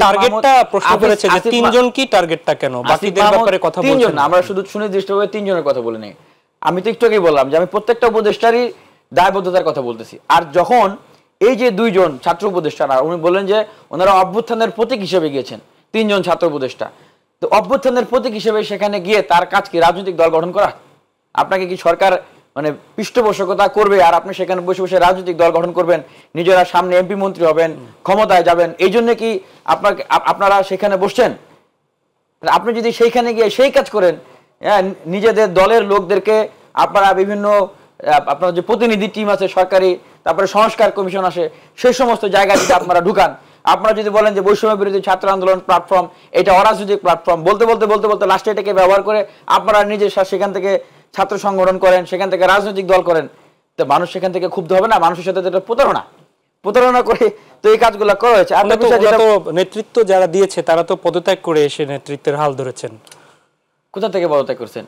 টার্গেটটা প্রশ্ন করেছে যে 3 জন কি টার্গেটটা কেন? বাকিদের ব্যাপারে কথা বলছেন না, আমরা শুধু সুনির্দিষ্টভাবে 3 জনের কথা বলি নাই। আমি তো একটু আগেই বললাম যে আমি প্রত্যেকটা উপদেষ্টারই দায়বদ্ধতার কথা বলতেছি। আর যখন এই যে 2 জন ছাত্র উপদেষ্টারা উনি বললেন যে ওনারা অভ্যুত্থানের প্রতীক হিসেবে গিয়েছেন, 3 জন ছাত্র উপদেষ্টা, তো অভ্যুত্থানের প্রতীক হিসেবে সেখানে গিয়ে তার কাজ কি রাজনৈতিক দল গঠন করা? আপনাকে কি সরকার মানে পৃষ্ঠপোষকতা করবে আর আপনি সেখানে বসে বসে রাজনৈতিক দল গঠন করবেন, নিজেরা সামনে এমপি মন্ত্রী হবেন, ক্ষমতায় যাবেন, এই জন্য কি আপনারা সেখানে বসছেন? আপনি যদি সেইখানে গিয়ে সেই কাজ করেন, নিজেদের দলের লোকদেরকে আপনারা বিভিন্ন আপনার যে প্রতিনিধি টিম আছে সরকারি, তারপরে সংস্কার কমিশন আসে, সেই সমস্ত জায়গায় যদি আপনারা ঢুকান, আপনারা যদি বলেন যে বৈষম্য বিরোধী ছাত্র আন্দোলন প্ল্যাটফর্ম এটা অরাজনৈতিক প্ল্যাটফর্ম, বলতে বলতে লাস্টে এটাকে ব্যবহার করে আপনারা নিজের সেখান থেকে ছাত্র সংগঠন করেন, সেখান থেকে রাজনৈতিক দল করেন, তো মানুষ সেখান থেকে ক্ষুব্ধ হবে না? মানুষের সাথে এটা প্রতারণা করে তো এই কাজগুলো করা হয়েছে। আর নেতৃত্ব যারা দিয়েছে তারা তো পদত্যাগ করে এসে নেতৃত্বের হাল ধরেছেন। কোথা থেকে পদত্যাগ করছেন?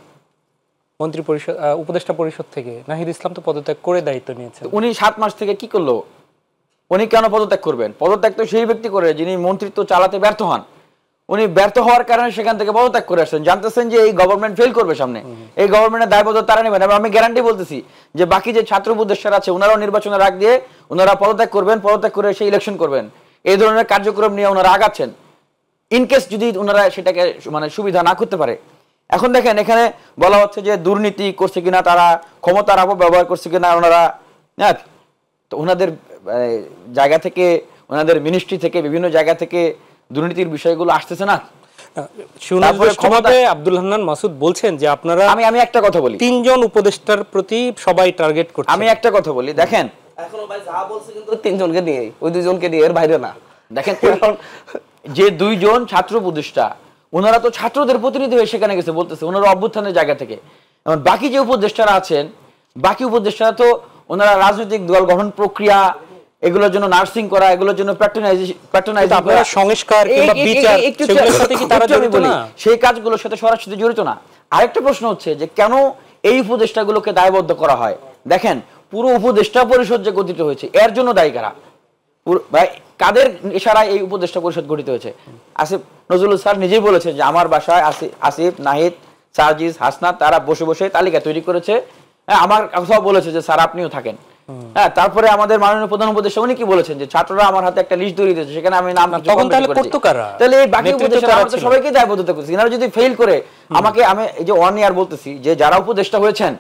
মন্ত্রী পরিষদ, উপদেষ্টা পরিষদ থেকে নাহিদ ইসলাম তো পদত্যাগ করে দায়িত্ব নিয়েছেন। উনি 7 মাস থেকে কি করলো? উনি কেন পদত্যাগ করবেন? পদত্যাগ তো সেই ব্যক্তি করে যিনি মন্ত্রিত্ব চালাতে ব্যর্থ হন। উনি ব্যর্থ হওয়ার কারণে সেখান থেকে পদত্যাগ করে আসছেন, জানতেছেন যে এই গভর্নমেন্ট ফেল করবে সামনে, এই গভর্নমেন্টের দায়বদ্ধতা তারা নেবেন। এবং আমি গ্যারান্টি বলতেছি যে বাকি যে ছাত্র উপদেষ্টারা আছে ওনারাও নির্বাচনের আগ দিয়ে ওনারা পদত্যাগ করবেন, পদত্যাগ করে সেই ইলেকশন করবেন, এই ধরনের কার্যক্রম নিয়ে ওনারা আগাচ্ছেন। ইনকেস যদি ওনারা সেটাকে মানে সুবিধা না করতে পারে, এখন দেখেন এখানে বলা হচ্ছে যে দুর্নীতি করছে কিনা, তারা ক্ষমতার অপব্যবহার করছে কিনা ওনারা, হ্যাঁ, তো ওনাদের জায়গা থেকে, ওনাদের মিনিস্ট্রি থেকে, বিভিন্ন জায়গা থেকে দুর্নীতির বিষয়গুলো আসতেছে না। সুনির্দিষ্টভাবে আব্দুল হান্নান মাসুদ বলছেন যে আপনারা, আমি একটা কথা বলি, 3 জন উপদেষ্টার প্রতি সবাই টার্গেট করছে। আমি একটা কথা বলি, দেখেন এখনো ভাই যা বলছে কিন্তু 3 জনকে নিয়ে, ওই 2 জনকে নিয়ে, এর বাইরে না। দেখেন যে 2 জন ছাত্র উপদেষ্টা, ওনারা তো ছাত্রদের প্রতিনিধি হয়ে সেখানে গেছে, বলতেছে ওনারা অভ্যুত্থানের জায়গা থেকে। এবং বাকি যে উপদেষ্টারা আছেন, বাকি উপদেষ্টারা তো ওনারা রাজনৈতিক দল গঠন প্রক্রিয়া, এগুলোর জন্য নার্সিং করা, এগুলোর জন্য প্যাট্রোনাইজিং করা, সংস্কার কিংবা বিচার, সেগুলোর সাথে কি তারা জড়িত না? সেই কাজগুলোর সাথে সরাসরি জড়িত না। আরেকটা প্রশ্ন হচ্ছে যে কেন এই উপদেষ্টাগুলোকে দায়বদ্ধ করা হয়? দেখেন পুরো উপদেষ্টা পরিষদ যে গঠিত হয়েছে, এর জন্য দায়ী কারা? কাদের ইশারায় এই উপদেষ্টা পরিষদ গঠিত হয়েছে? আসিফ নজরুল স্যার নিজেই বলেছেন যে আমার বাসায় আসিফ, নাহিদ, সার্জিস, হাসনাত তারা বসে বসে তালিকা তৈরি করেছে। আমার কথাও বলেছে যে স্যার আপনিও থাকেন। হ্যাঁ, তারপরে আমাদের মাননীয় প্রধান উপদেষ্টা উনি কি বলেছেন যে ছাত্ররা আমার হাতে একটা লিস্ট ধরিয়ে দিয়েছে, সেখানে আমি নাম তাহলে এই বাকি উপদেষ্টা আমরা তো সবাইকে দায়বদ্ধতা করছি। এনারা যদি ফেল করে আমাকে, আমি এই যে 1 ইয়ার বলতেছি যে যারা উপদেষ্টা হয়েছেন,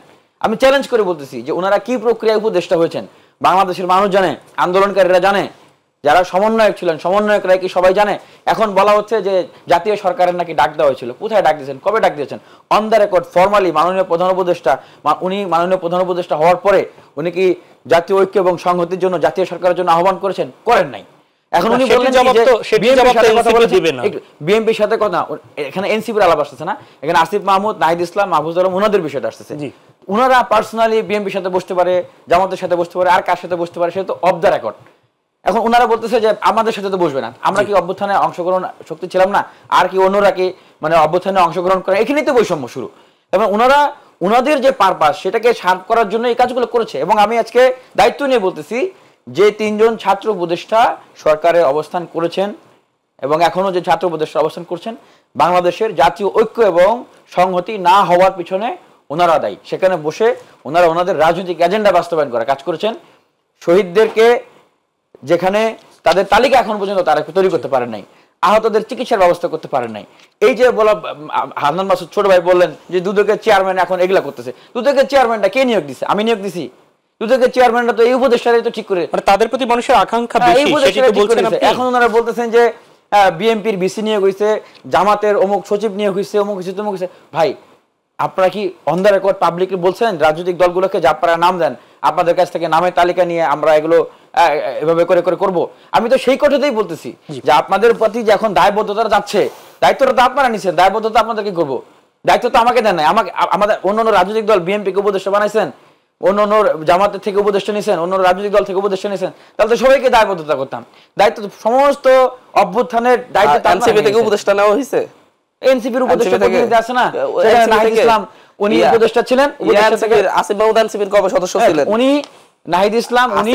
আমি চ্যালেঞ্জ করে বলতেছি যে ওনারা কি প্রক্রিয়ায় উপদেষ্টা হয়েছেন বাংলাদেশের মানুষ জানে, আন্দোলনকারীরা জানে, যারা সমন্বয়ক ছিলেন সমন্বয়করা কি সবাই জানে। এখন বলা হচ্ছে যে জাতীয় সরকারের নাকি ডাক দেওয়া হয়েছিল। কোথায় ডাক দিয়েছেন, কবে ডাক দিয়েছেন? অন দ্য রেকর্ড ফর্মালি মাননীয় প্রধান উপদেষ্টা, উনি মাননীয় প্রধান উপদেষ্টা হওয়ার পরে উনি কি জাতীয় ঐক্য এবং সংহতির জন্য জাতীয় সরকারের জন্য আহ্বান করেছেন? করেন নাই। এখন উনি বললেন বিএনপির সাথে কথা, এখানে এনসিপির আলাপ আসতেছে না, এখানে আসিফ মাহমুদ, নাহিদ ইসলাম, মাহফুজ আলম ওনাদের বিষয়টা আসতেছে। ওনারা পার্সোনালি বিএনপির সাথে বসতে পারে, জামাতের সাথে বসতে পারে, আর কার সাথে বসতে পারে, সেটা তো অফ দ্য রেকর্ড। এখন ওনারা বলতেছে যে আমাদের সাথে তো বসবে না, আমরা কি অভ্যুত্থানে অংশগ্রহণ শক্তি ছিলাম না, আর কি অন্যরা কি মানে অভ্যুত্থানে অংশগ্রহণ করে, এখানেই তো বৈষম্য শুরু। এবং ওনারা ওনাদের যে পারপাস সেটাকে শার্প করার জন্য এই কাজগুলো করেছে। এবং আমি আজকে দায়িত্ব নিয়ে বলতেছি যে 3 জন ছাত্র উপদেষ্টা সরকারে অবস্থান করেছেন এবং এখনো যে ছাত্র উপদেষ্টা অবস্থান করছেন, বাংলাদেশের জাতীয় ঐক্য এবং সংহতি না হওয়ার পিছনে ওনারা দায়ী। সেখানে বসে ওনারা ওনাদের রাজনৈতিক এজেন্ডা বাস্তবায়ন করা কাজ করেছেন। শহীদদেরকে যেখানে তাদের তালিকা এখন পর্যন্ত তারা তৈরি করতে পারেন নাই, আহতদের চিকিৎসার ব্যবস্থা করতে পারেন নাই। এই যে বলা হান্নান মাসুদ ছোট ভাই বললেন যে দুদকের চেয়ারম্যান এখন এগুলা করতেছে, দুদকের চেয়ারম্যানটা কে নিয়োগ দিছে? আমি নিয়োগ দিছি? দুদকের চেয়ারম্যানটা তো এই উপদেষ্টারাই তো ঠিক করে, মানে তাদের প্রতি মানুষের আকাঙ্ক্ষা বেশি, সেটা তো বলছেন আপনি। এখন ওনারা বলতেছেন যে বিএনপির ভিসি নিয়োগ হইছে, জামাতের অমুক সচিব নিয়োগ হইছে, অমুক হইছে, তমুক হইছে। ভাই আপনারা কি অন দ্য রেকর্ড পাবলিকলি বলছেন রাজনৈতিক দলগুলোকে যে আপনারা নাম দেন, আপনাদের কাছ থেকে নামের তালিকা নিয়ে আমরা এগুলো এভাবে করে করে করবো? আমি তো সেই কথাতেই বলতেছি যে আপনাদের প্রতি যে এখন দায়বদ্ধতা যাচ্ছে, দায়িত্বটা তো আপনারা নিচ্ছেন, দায়বদ্ধতা আপনাদেরকে করবো, দায়িত্ব তো আমাকে দেন নাই। আমাদের অন্য রাজনৈতিক দল বিএনপিকে উপদেষ্টা বানাইছেন, অন্য জামাতের থেকে উপদেষ্টা নিয়েছেন, অন্য রাজনৈতিক দল থেকে উপদেষ্টা নিয়েছেন, তাহলে তো সবাইকে দায়বদ্ধতা করতাম। দায়িত্ব সমস্ত অভ্যুত্থানের দায়িত্ব এনসিপি থেকে উপদেষ্টা নেওয়া হয়েছে। এনসিপির উপদেষ্টা প্রতিনিধি আছে না, নাহিদ ইসলাম উনি উপদেষ্টা ছিলেন, আসিফ মাহমুদ এনসিপির কবে সদস্য ছিলেন? উনি নাহিদ ইসলাম, উনি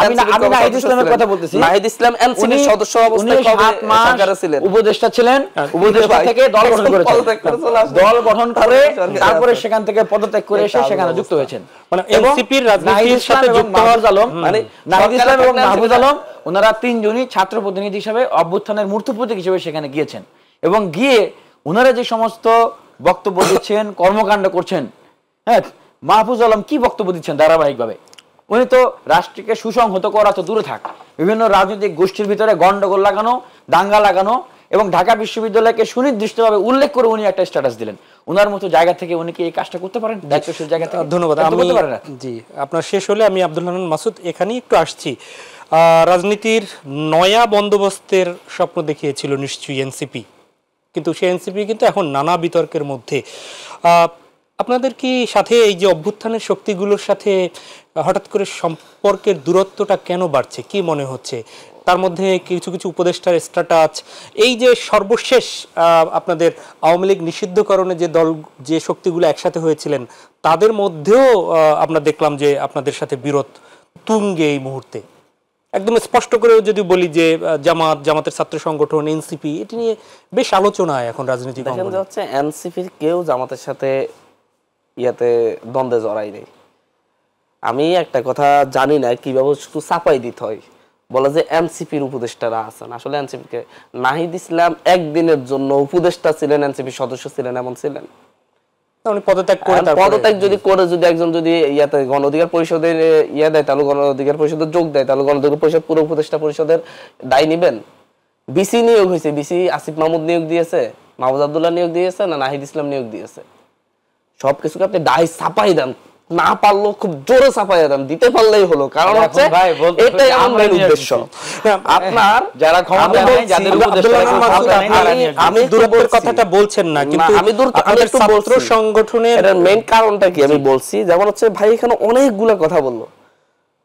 আমি নাহিদ ইসলামের কথা বলতেছি, নাহিদ ইসলাম এনসিপির সদস্য অবস্থায় কবে সরকারে ছিলেন? উপদেষ্টা ছিলেন, উপদেষ্টা থেকে দল গঠন করেছেন, দল গঠন করে তারপরে সেখান থেকে পদত্যাগ করে এসে সেখানে যুক্ত হয়েছেন। মানে এনসিপির রাজনীতির সাথে যুক্ত হওয়ার আলম, মানে নাহিদ ইসলাম এবং মাহফুজ আলম ওনারা 3 জনই ছাত্র প্রতিনিধি হিসেবে অভ্যুত্থানের মূর্ত প্রতীক হিসেবে সেখানে গিয়েছেন এবং গিয়ে ওনারা যে সমস্ত বক্তব্য দিচ্ছেন, কর্মকাণ্ড করছেন, হ্যাঁ, মাহফুজ আলম কি বক্তব্য দিচ্ছেন ধারাবাহিকভাবে? উনি তো রাষ্ট্রকে সুসংহত করা তো দূরে থাক, বিভিন্ন রাজনৈতিক গোষ্ঠীর ভিতরে গন্ডগোল লাগানো, দাঙ্গা লাগানো এবং ঢাকা বিশ্ববিদ্যালয়কে সুনির্দিষ্টভাবে উল্লেখ করে উনি একটা স্ট্যাটাস দিলেন। ওনার মতো জায়গা থেকে উনি কি এই কাজটা করতে পারেন? দায়িত্বশীল জায়গা থেকে। ধন্যবাদ। জি, আপনার শেষ হলে আমি আব্দুল হান্নান মাসুদ এখানেই একটু আসছি। রাজনীতির নয়া বন্দোবস্তের স্বপ্ন দেখিয়েছিল নিশ্চয়ই এনসিপি, কিন্তু সেই এনসিপি কিন্তু এখন নানা বিতর্কের মধ্যে। আপনাদের কি সাথে এই যে অভ্যুত্থানের শক্তিগুলোর সাথে হঠাৎ করে সম্পর্কের দূরত্বটা কেন বাড়ছে, কি মনে হচ্ছে? তার মধ্যে কিছু কিছু উপদেষ্টার স্ট্যাটাস, এই যে সর্বশেষ আপনাদের আওয়ামী লীগ নিষিদ্ধকরণে যে দল, যে শক্তিগুলো একসাথে হয়েছিলেন, তাদের মধ্যেও আমরা দেখলাম যে আপনাদের সাথে বিরোধ তুঙ্গে এই মুহূর্তে। একদম স্পষ্ট করেও যদি বলি যে জামাতের ছাত্র সংগঠন, এনসিপি, এটি নিয়ে বেশ আলোচনায় এখন রাজনৈতিক অঙ্গনে। হচ্ছে এনসিপির কেউ জামাতের সাথে ইয়াতে দ্বন্দ্বে জড়াই নেই। আমি একটা কথা জানি না কিভাবে শুধু চাপাই দিতে হয়, বলে যে এনসিপির উপদেষ্টারা আছেন। আসলে এনসিপিকে নাহিদ ইসলাম একদিনের জন্য উপদেষ্টা ছিলেন, এনসিপির সদস্য ছিলেন, এমন ছিলেন? উনি পদত্যাগ করে পদত্যাগ যদি করে যদি একজন যদি ইয়াতে গণ অধিকার পরিষদের ইয়া দেয়, তাহলে গণ অধিকার পরিষদের যোগ দেয়, তাহলে গণ অধিকার পরিষদ পুরো উপদেষ্টা পরিষদের দায় নিবেন? বিসি নিয়োগ হয়েছে, বিসি আসিফ মাহমুদ নিয়োগ দিয়েছে, মাহমুদ আব্দুল্লাহ নিয়োগ দিয়েছে, না নাহিদ ইসলাম নিয়োগ দিয়েছে? সবকিছুকে আপনি দায় চাপাই দেন, না পারলেও খুব জোরে চাপাই দেন, দিতে পারলেই হলো। কারণ হচ্ছে এটাই আমাদের উদ্দেশ্য। আপনার যারা ক্ষমতা নেই, যাদের আমি দূরত্বের কথাটা বলছেন না, কিন্তু আমি একটু ছাত্র সংগঠনের এর মেইন কারণটা কি আমি বলছি। যেমন হচ্ছে ভাই এখানে অনেকগুলো কথা বললো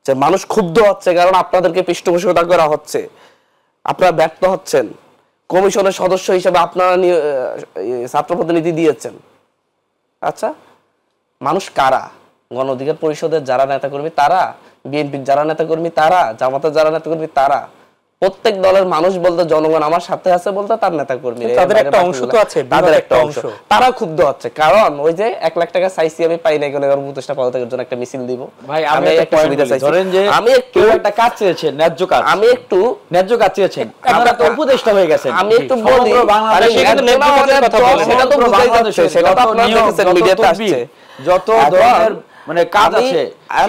যে মানুষ ক্ষুব্ধ হচ্ছে কারণ আপনাদেরকে পৃষ্ঠপোষকতা করা হচ্ছে, আপনারা ব্যর্থ হচ্ছেন, কমিশনের সদস্য হিসেবে আপনারা ছাত্র প্রতিনিধি দিয়েছেন। আচ্ছা, মানুষ কারা? গণ অধিকার পরিষদের যারা নেতাকর্মী তারা, বিএনপির যারা নেতাকর্মী তারা, জামাতের যারা নেতাকর্মী তারা, প্রত্যেক দলের মানুষ বলতে জনগণ আমার সাথে আছে বলতে তার নেতাকর্মী, তাদের একটা অংশ তো আছে, তাদের একটা অংশ, তারা ক্ষুব্ধ হচ্ছে। কারণ ওই যে 1 লাখ টাকা চাইছি আমি পাই নাই, কোনো উপদেষ্টা পদত্যাগের জন্য একটা মিছিল দিব। ভাই আমি একটা সুবিধা চাইছি, ধরেন যে আমি একটু একটা কাজ চেয়েছেন, ন্যায্য কাজ, আমি একটু ন্যায্য কাজ চেয়েছেন, আপনারা তো উপদেষ্টা হয়ে গেছেন। আমি একটু বলি, বাংলাদেশে কিন্তু ন্যায্য কাজের কথা বলেন, সেটা তো বুঝাই যাচ্ছে, সেটা তো আপনারা দেখেছেন মিডিয়াতে আসছে, যত ধরনের মানে কাজ আছে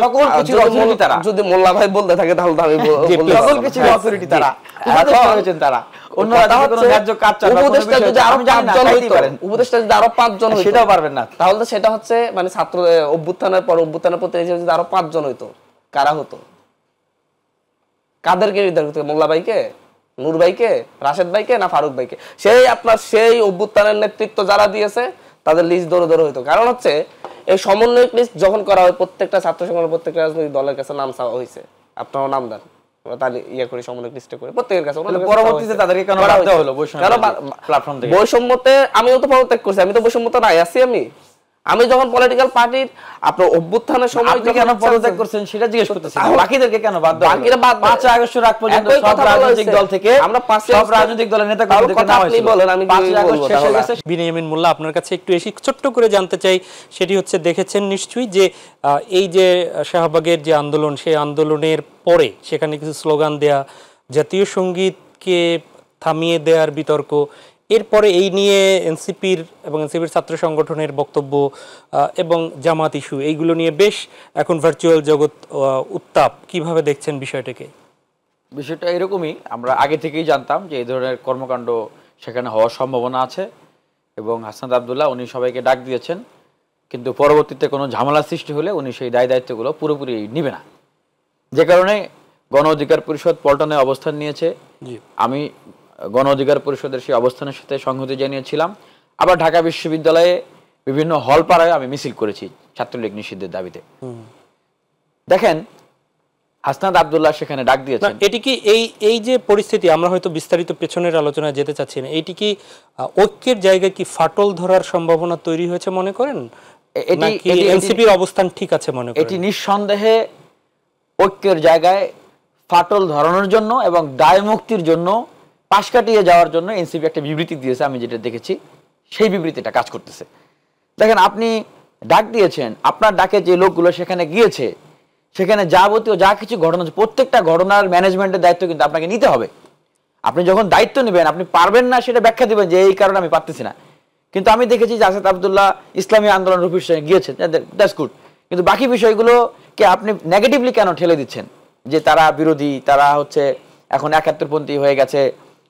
সকল কিছু অথরিটি তারা। যদি মোল্লা ভাই বলতে থাকে তাহলে তো আমি বলবো সকল কিছু অথরিটি তারা, উপদেষ্টা হয়েছেন তারা। অন্যরা কোনো ন্যায্য কাজ চান, উপদেষ্টা যদি আরো 5 জন হইতে পারেন, উপদেষ্টা যদি আরো 5 জন হইতো সেটাও পারবেন না, তাহলে তো সেটা হচ্ছে মানে ছাত্র অভ্যুত্থানের পর অভ্যুত্থানের প্রতিনিধি যদি আরো 5 জন হইতো, কারা হতো? কাদেরকে নির্ধারিত? মোল্লা ভাইকে, নূর ভাইকে, রাশেদ ভাইকে, না ফারুক ভাইকে? সেই আপনার সেই অভ্যুত্থানের নেতৃত্ব যারা দিয়েছে তাদের লিস্ট ধরে ধরে হইতো। কারণ হচ্ছে এই সমন্বয়ক লিস্ট যখন করা হয়, প্রত্যেকটা ছাত্র সংগঠন প্রত্যেকটা রাজনৈতিক দলের কাছে নাম চাওয়া হয়েছে, আপনারাও নাম দেন, তাহলে ইয়া করে সমন্বয়ক লিস্টে করে প্রত্যেকের কাছে। পরবর্তীতে তাদেরকে কেন বাদ দেওয়া হলো প্ল্যাটফর্ম থেকে? বৈষম্যতে আমিও তো পদত্যাগ করছি, আমি তো বৈষম্যতে নাই আছি। আমি যখন পলিটিক্যাল পার্টির আপনার অভ্যুত্থানের সময় কেন পদত্যাগ করছেন সেটা জিজ্ঞেস করতেছি, বাকিদেরকে কেন বাদ দেওয়া? বাকিরা বাদ 5 আগস্ট রাখ পর্যন্ত সব রাজনৈতিক দল থেকে আমরা সব রাজনৈতিক দলের নেতাকর্মীদেরকে নাম হয়েছিল। বলেন আমি 5 আগস্ট শেষ হয়ে গেছে। বিনিয়ামিন মোল্লা, আপনার কাছে একটু এসে ছোট্ট করে জানতে চাই, সেটি হচ্ছে দেখেছেন নিশ্চয়ই যে এই যে শাহবাগের যে আন্দোলন, সেই আন্দোলনের পরে সেখানে কিছু স্লোগান দেয়া, জাতীয় সঙ্গীতকে থামিয়ে দেওয়ার বিতর্ক, এরপরে এই নিয়ে এনসিপির এবং এনসিপির ছাত্র সংগঠনের বক্তব্য এবং জামাত ইস্যু, এইগুলো নিয়ে বেশ এখন ভার্চুয়াল জগৎ উত্তাপ। কিভাবে দেখছেন বিষয়টাকে? বিষয়টা এরকমই, আমরা আগে থেকেই জানতাম যে এই ধরনের কর্মকাণ্ড সেখানে হওয়ার সম্ভাবনা আছে এবং হাসনাত আব্দুল্লাহ উনি সবাইকে ডাক দিয়েছেন, কিন্তু পরবর্তীতে কোনো ঝামেলা সৃষ্টি হলে উনি সেই দায় দায়িত্বগুলো পুরোপুরি নিবে না, যে কারণে গণ অধিকার পরিষদ পল্টনে অবস্থান নিয়েছে। আমি গণ অধিকার পরিষদের সেই অবস্থানের সাথে সংহতি জানিয়েছিলাম। আবার ঢাকা বিশ্ববিদ্যালয়ে বিভিন্ন হল পাড়ায় আমি মিছিল করেছি ছাত্রলীগ নিষিদ্ধের দাবিতে। দেখেন, হাসনাত আব্দুল্লাহ সেখানে ডাক দিয়েছেন। এটি কি এই যে পরিস্থিতি, আমরা হয়তো বিস্তারিত পেছনের আলোচনায় যেতে চাচ্ছি না, এটি কি ঐক্যের জায়গায় কি ফাটল ধরার সম্ভাবনা তৈরি হয়েছে মনে করেন? এনসিপির অবস্থান ঠিক আছে মনে করেন? এটি নিঃসন্দেহে ঐক্যের জায়গায় ফাটল ধরানোর জন্য এবং দায় মুক্তির জন্য, পাশ কাটিয়ে যাওয়ার জন্য এনসিপি একটা বিবৃতি দিয়েছে। আমি যেটা দেখেছি সেই বিবৃতিটা কাজ করতেছে। দেখেন, আপনি ডাক দিয়েছেন, আপনার ডাকে যে লোকগুলো সেখানে গিয়েছে, সেখানে যাবতীয় যা কিছু ঘটনা হচ্ছে প্রত্যেকটা ঘটনার ম্যানেজমেন্টের দায়িত্ব কিন্তু আপনাকে নিতে হবে। আপনি যখন দায়িত্ব নেবেন, আপনি পারবেন না সেটা ব্যাখ্যা দিবেন যে এই কারণে আমি পারতেছি না। কিন্তু আমি দেখেছি যে হাসনাত আব্দুল্লাহ ইসলামী আন্দোলন রূপের সঙ্গে গিয়েছেন, দ্যাটস গুড, কিন্তু বাকি বিষয়গুলোকে আপনি নেগেটিভলি কেন ঠেলে দিচ্ছেন যে তারা বিরোধী, তারা হচ্ছে এখন 71পন্থী হয়ে গেছে,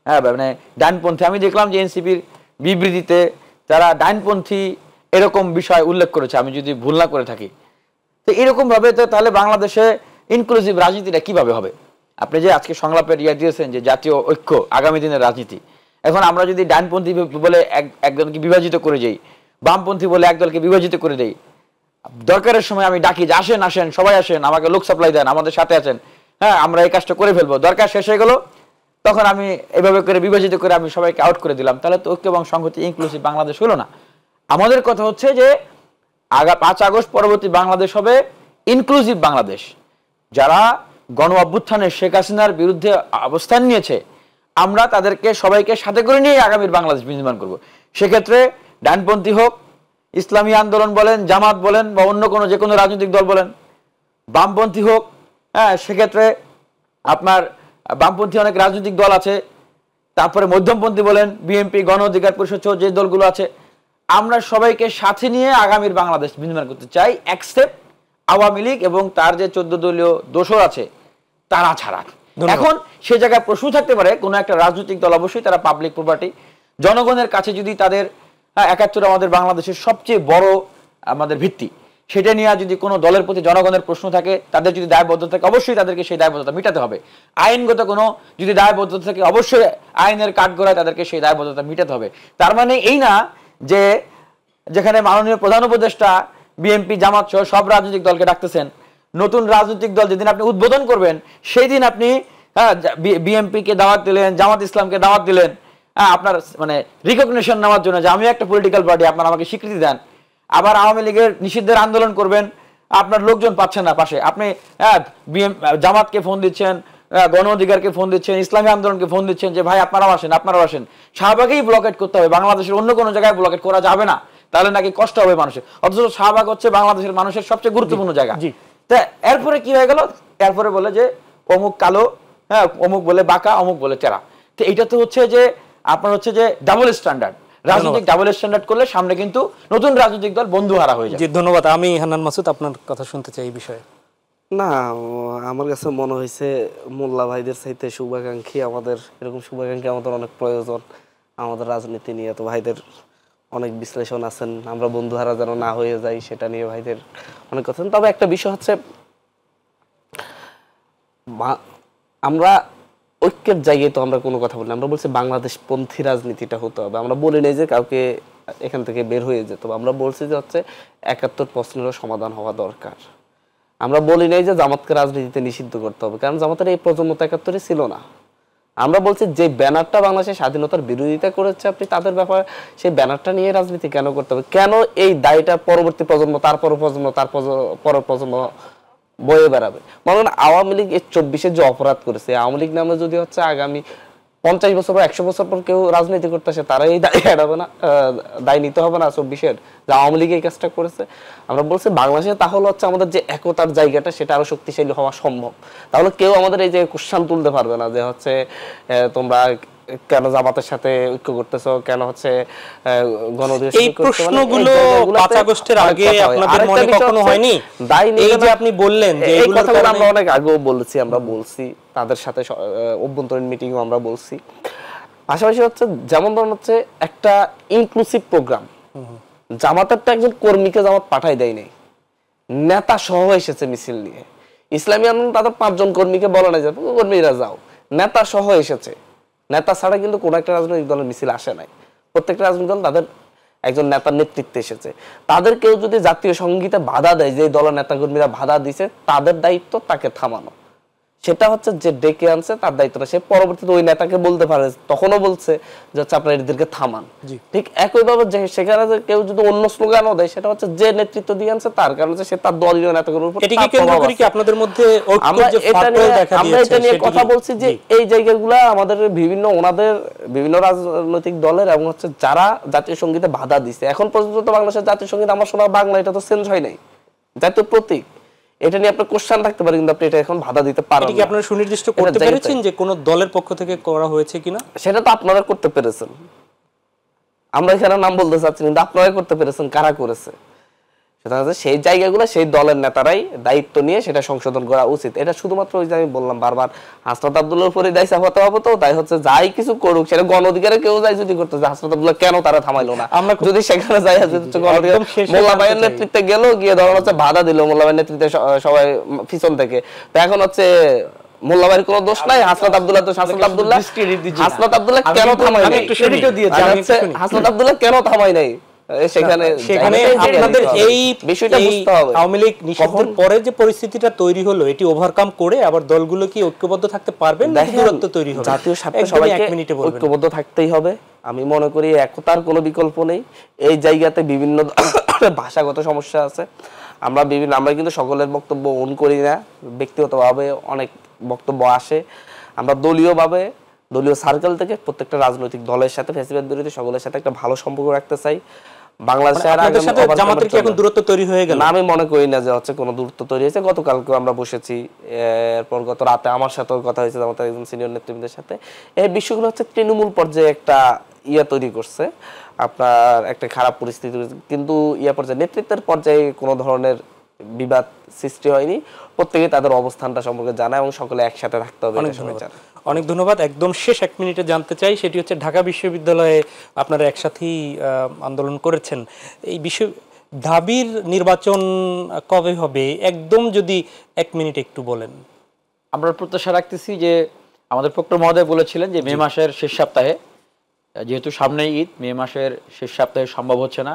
হ্যাঁ মানে ডানপন্থী। আমি দেখলাম যে এনসিপির বিবৃতিতে তারা ডানপন্থী এরকম বিষয় উল্লেখ করেছে, আমি যদি ভুল না করে থাকি। তো এরকম ভাবে তো তাহলে বাংলাদেশে ইনক্লুসিভ রাজনীতিটা কিভাবে হবে? আপনি যে আজকে সংলাপের ইয়া দিয়েছেন যে জাতীয় ঐক্য আগামী দিনের রাজনীতি, এখন আমরা যদি ডানপন্থী বলে একজনকে বিভাজিত করে যাই, বামপন্থী বলে একদলকে বিভাজিত করে দেই, দরকারের সময় আমি ডাকি যে আসেন আসেন সবাই আসেন, আমাকে লোক সাপ্লাই দেন, আমাদের সাথে আছেন, হ্যাঁ আমরা এই কাজটা করে ফেলবো, দরকার শেষ হয়ে গেল, তখন আমি এভাবে করে বিভাজিত করে আমি সবাইকে আউট করে দিলাম, তাহলে তো ঐক্য এবং সংহতি ইনক্লুসিভ বাংলাদেশ হলো না। আমাদের কথা হচ্ছে যে 5 আগস্ট পরবর্তী বাংলাদেশ হবে ইনক্লুসিভ বাংলাদেশ। যারা গণ অভ্যুত্থানে শেখ হাসিনার বিরুদ্ধে অবস্থান নিয়েছে, আমরা তাদেরকে সবাইকে সাথে করে নিয়ে আগামীর বাংলাদেশ নির্মাণ করব। সেক্ষেত্রে ডানপন্থী হোক, ইসলামী আন্দোলন বলেন, জামাত বলেন, বা অন্য কোনো যে কোনো রাজনৈতিক দল বলেন, বামপন্থী হোক, হ্যাঁ সেক্ষেত্রে আপনার বামপন্থী অনেক রাজনৈতিক দল আছে, তারপরে মধ্যমপন্থী বলেন, বিএনপি, গণ অধিকার পরিষদ যে দলগুলো আছে, আমরা সবাইকে সাথে নিয়ে আগামীর বাংলাদেশ বিনির্মাণ করতে চাই, এক্সেপ্ট আওয়ামী লীগ এবং তার যে 14 দলীয় দোসর আছে তারা ছাড়া। এখন সে জায়গায় প্রশ্ন থাকতে পারে, কোনো একটা রাজনৈতিক দল অবশ্যই তারা পাবলিক প্রপার্টি, জনগণের কাছে যদি তাদের 71 আমাদের বাংলাদেশের সবচেয়ে বড় আমাদের ভিত্তি, সেটা নিয়ে যদি কোনো দলের প্রতি জনগণের প্রশ্ন থাকে, তাদের যদি দায়বদ্ধতা থাকে, অবশ্যই তাদেরকে সেই দায়বদ্ধতা মেটাতে হবে। আইনগত কোনো যদি দায়বদ্ধতা থাকে, অবশ্যই আইনের কাঠগড়ায় তাদেরকে সেই দায়বদ্ধতা মেটাতে হবে। তার মানে এই না যে যেখানে মাননীয় প্রধান উপদেষ্টা বিএনপি জামাত সহ সব রাজনৈতিক দলকে ডাকতেছেন, নতুন রাজনৈতিক দল যেদিন আপনি উদ্বোধন করবেন সেই দিন আপনি বিএনপিকে দাওয়াত দিলেন, জামাত ইসলামকে দাওয়াত দিলেন আপনার মানে রিকগনিশন নেওয়ার জন্য যে আমি একটা পলিটিক্যাল পার্টি, আপনারা আমাকে স্বীকৃতি দেন। আবার আওয়ামী লীগের নিষিদ্ধের আন্দোলন করবেন, আপনার লোকজন পাচ্ছেন না পাশে, আপনি জামাতকে ফোন দিচ্ছেন, গণ অধিকারকে ফোন দিচ্ছেন, ইসলামী আন্দোলনকে ফোন দিচ্ছেন যে ভাই আপনারাও আসেন, আপনারাও আসেন। শাহবাগেই ব্লকেট করতে হবে, বাংলাদেশের অন্য কোনো জায়গায় ব্লকেট করা যাবে না, তাহলে নাকি কষ্ট হবে মানুষের। অথচ শাহবাগ হচ্ছে বাংলাদেশের মানুষের সবচেয়ে গুরুত্বপূর্ণ জায়গা। তা এরপরে কি হয়ে গেল, এরপরে বলে যে অমুক কালো, অমুক বলে বাঁকা, অমুক বলে চেরা। তো এইটা তো হচ্ছে যে আপনার হচ্ছে যে ডাবল স্ট্যান্ডার্ড, রাজনৈতিক ডাবল স্ট্যান্ডার্ড করলে সামনে কিন্তু নতুন রাজনৈতিক দল বন্ধুহারা হয়ে যায়। জি ধন্যবাদ। আমি হান্নান মাসুদ আপনার কথা শুনতে চাই এই বিষয়ে। না, আমার কাছে মনে হয়েছে মোল্লা ভাইদের চাইতে শুভাকাঙ্ক্ষী আমাদের, এরকম শুভাকাঙ্ক্ষী আমাদের অনেক প্রয়োজন আমাদের রাজনীতি নিয়ে। তো ভাইদের অনেক বিশ্লেষণ আছেন, আমরা বন্ধুহারা যেন না হয়ে যাই সেটা নিয়ে ভাইদের অনেক কথা। তবে একটা বিষয় হচ্ছে আমরা ঐক্যের জায়গায় তো আমরা কোনো কথা বলি না, আমরা বলছি বাংলাদেশ পন্থী রাজনীতিটা হতে হবে। আমরা বলি নাই যে কাউকে এখান থেকে বের হয়ে যেতে হবে, আমরা বলছি যে হচ্ছে 71 প্রশ্নেরও সমাধান হওয়া দরকার। আমরা বলি নাই যে জামাতকে রাজনীতিতে নিষিদ্ধ করতে হবে, কারণ জামাতের এই প্রজন্ম তো 71 ছিল না। আমরা বলছি যে ব্যানারটা বাংলাদেশের স্বাধীনতার বিরোধিতা করেছে আপনি, তাদের ব্যাপারে সেই ব্যানারটা নিয়ে রাজনীতি কেন করতে হবে? কেন এই দায়টা পরবর্তী প্রজন্ম, তারপর প্রজন্ম, তার পরের প্রজন্ম বয়ে বেড়াবে? মনে করেন আওয়ামী লীগ 24-এ যে অপরাধ করেছে, আওয়ামী লীগ নামে যদি হচ্ছে আগামী 50 বছর পর 100 বছর পর কেউ রাজনীতি করতে আসে, তারা এই দায় এড়াবে না, দায় নিতে হবে না 24-এর যে আওয়ামী লীগ এই কাজটা করেছে? আমরা বলছি বাংলাদেশে তাহলে হচ্ছে আমাদের যে একতার জায়গাটা সেটা আরো শক্তিশালী হওয়া সম্ভব। তাহলে কেউ আমাদের এই যে কোশ্চেন তুলতে পারবে না যে হচ্ছে তোমরা কেন জামাতের সাথে ঐক্য করতেছো, কেন হচ্ছে এই প্রশ্নগুলো 5 আগস্টের আগে আপনাদের মনে কখনো হয়নি? এই যে আপনি বললেন যে এই কথাগুলো আমরা অনেক আগেও বলেছি, আমরা বলছি তাদের সাথে অভ্যন্তরীণ মিটিংও আমরা বলছি। পাশাপাশি হচ্ছে যেমন ধরুন হচ্ছে একটা ইনক্লুসিভ প্রোগ্রাম, জামাতেরটা একজন কর্মীকে জামাত পাঠাই দেয় নাই, নেতা সহ এসেছে মিছিল নিয়ে। ইসলামী আন্দোলন তাদের 5 জন কর্মীকে বলে না যে কর্মীরা যাও, নেতা সহ এসেছে। নেতা ছাড়া কিন্তু কোনো একটা রাজনৈতিক দলের মিছিল আসে নাই, প্রত্যেকটা রাজনৈতিক দল তাদের একজন নেতার নেতৃত্বে এসেছে। তাদের কেউ যদি জাতীয় সংগীতে বাধা দেয়, যে দলের নেতাকর্মীরা বাধা দিছে, তাদের দায়িত্ব তাকে থামানো। সেটা হচ্ছে যে ডেকে আনছে তার দায়িত্বটা, সে পরবর্তীতে ওই নেতাকে বলতে পারে, তখনও বলছে যে হচ্ছে আপনারা এদেরকে থামান। ঠিক একইভাবে সেখানে কেউ যদি অন্য স্লোগানও দেয়, সেটা হচ্ছে যে নেতৃত্ব দিয়ে আনছে তার, কারণ সে তার দলীয় নেতাকর্মীর উপর। এটিকে কেন্দ্র করে কি আপনাদের মধ্যে আমরা এটা নিয়ে কথা বলছি যে এই জায়গাগুলো আমাদের ওনাদের বিভিন্ন রাজনৈতিক দলের এবং হচ্ছে যারা জাতীয় সঙ্গীতে বাধা দিছে, এখন পর্যন্ত তো বাংলাদেশের জাতীয় সঙ্গীত আমার শোনা বাংলা, এটা তো চেঞ্জ হয় নাই, জাতীয় প্রতীক। এটা নিয়ে আপনার কোশ্চেন থাকতে পারে, কিন্তু আপনি এটা এখন বাধা দিতে পারেন না। এটা কি আপনারা সুনির্দিষ্ট করতে পেরেছেন যে কোন দলের পক্ষ থেকে করা হয়েছে কিনা? সেটা তো আপনারা করতে পেরেছেন, আমরা এখানে নাম বলতে চাচ্ছি, কিন্তু আপনারাই করতে পেরেছেন। কারা করেছে সেটা হচ্ছে সেই জায়গাগুলো সেই দলের নেতারাই দায়িত্ব নিয়ে সেটা সংশোধন করা উচিত। এটা শুধুমাত্র ওই যে আমি বললাম বারবার, হাসনাত আব্দুল্লাহর উপরে দায় চাপাতে হবে। তো তাই হচ্ছে যাই কিছু করুক, সেটা গণ অধিকারে কেউ যাই যদি করতে, হাসনাত আব্দুল্লাহ কেন তারা থামাইলো না? আমরা যদি সেখানে যাই মোল্লা ভাইয়ের নেতৃত্বে গেল, গিয়ে ধরুন হচ্ছে বাধা দিল, মোল্লা ভাইয়ের নেতৃত্বে সবাই পিছন থেকে, তো এখন হচ্ছে মোল্লা ভাইয়ের কোনো দোষ নাই, হাসনাত আব্দুল্লাহ তো হাসনাত আব্দুল্লাহ কেন থামাই নাই? হাসনাত আব্দুল্লাহ কেন থামাই নাই? সেখানে আপনাদের এই বিষয়টা বুঝতে হবে। আওয়ামী লীগ নিষিদ্ধের পরে যে পরিস্থিতিটা তৈরি হলো, এটি ওভারকাম করে আবার দলগুলো কি ঐক্যবদ্ধ থাকতে পারবেন? দূরত্ব তৈরি হবে, জাতীয় স্বার্থে সবাইকে ঐক্যবদ্ধ থাকতেই হবে। আমি মনে করি একতার কোনো বিকল্প নেই। এই জায়গাতে বিভিন্ন ভাষাগত সমস্যা আছে, আমরা কিন্তু সকলের বক্তব্য অন করি না, ব্যক্তিগতভাবে অনেক বক্তব্য আসে। আমরা দলীয় সার্কেল থেকে প্রত্যেকটা রাজনৈতিক দলের সাথে, ফ্যাসিবাদ বিরোধী সকলের সাথে একটা ভালো সম্পর্ক রাখতে চাই। বাংলাদেশের সাথে জামাতের কি এখন দূরত্ব তৈরি হয়ে গেল? আমি মনে করি না যে হচ্ছে কোনো দূরত্ব তৈরি হয়েছে। গতকালকে আমরা বসেছি, এরপর গত রাতে আমার সাথেও কথা হয়েছে জামাতের একজন সিনিয়র নেতৃবৃন্দের সাথে। এই বিষয়গুলো হচ্ছে তৃণমূল পর্যায়ে একটা ইয়া তৈরি করছে, আপনার একটা খারাপ পরিস্থিতি, কিন্তু ইয়া পর্যায়ে নেতৃত্বের পর্যায়ে কোনো ধরনের বিবাদ সৃষ্টি হয়নি। প্রত্যেকে তাদের অবস্থানটা সম্পর্কে জানায় এবং সকলে একসাথে থাকতে হবে। অনেক ধন্যবাদ। একদম শেষ 1 মিনিটে জানতে চাই, সেটি হচ্ছে ঢাকা বিশ্ববিদ্যালয়ে আপনারা একসাথেই আন্দোলন করেছেন, এই দাবির নির্বাচন কবে হবে একদম যদি 1 মিনিট একটু বলেন। আমরা প্রত্যাশা রাখতেছি যে আমাদের প্রক্টর মহোদয় বলেছিলেন যে মে মাসের শেষ সপ্তাহে, যেহেতু সামনেই ঈদ, মে মাসের শেষ সপ্তাহে সম্ভব হচ্ছে না,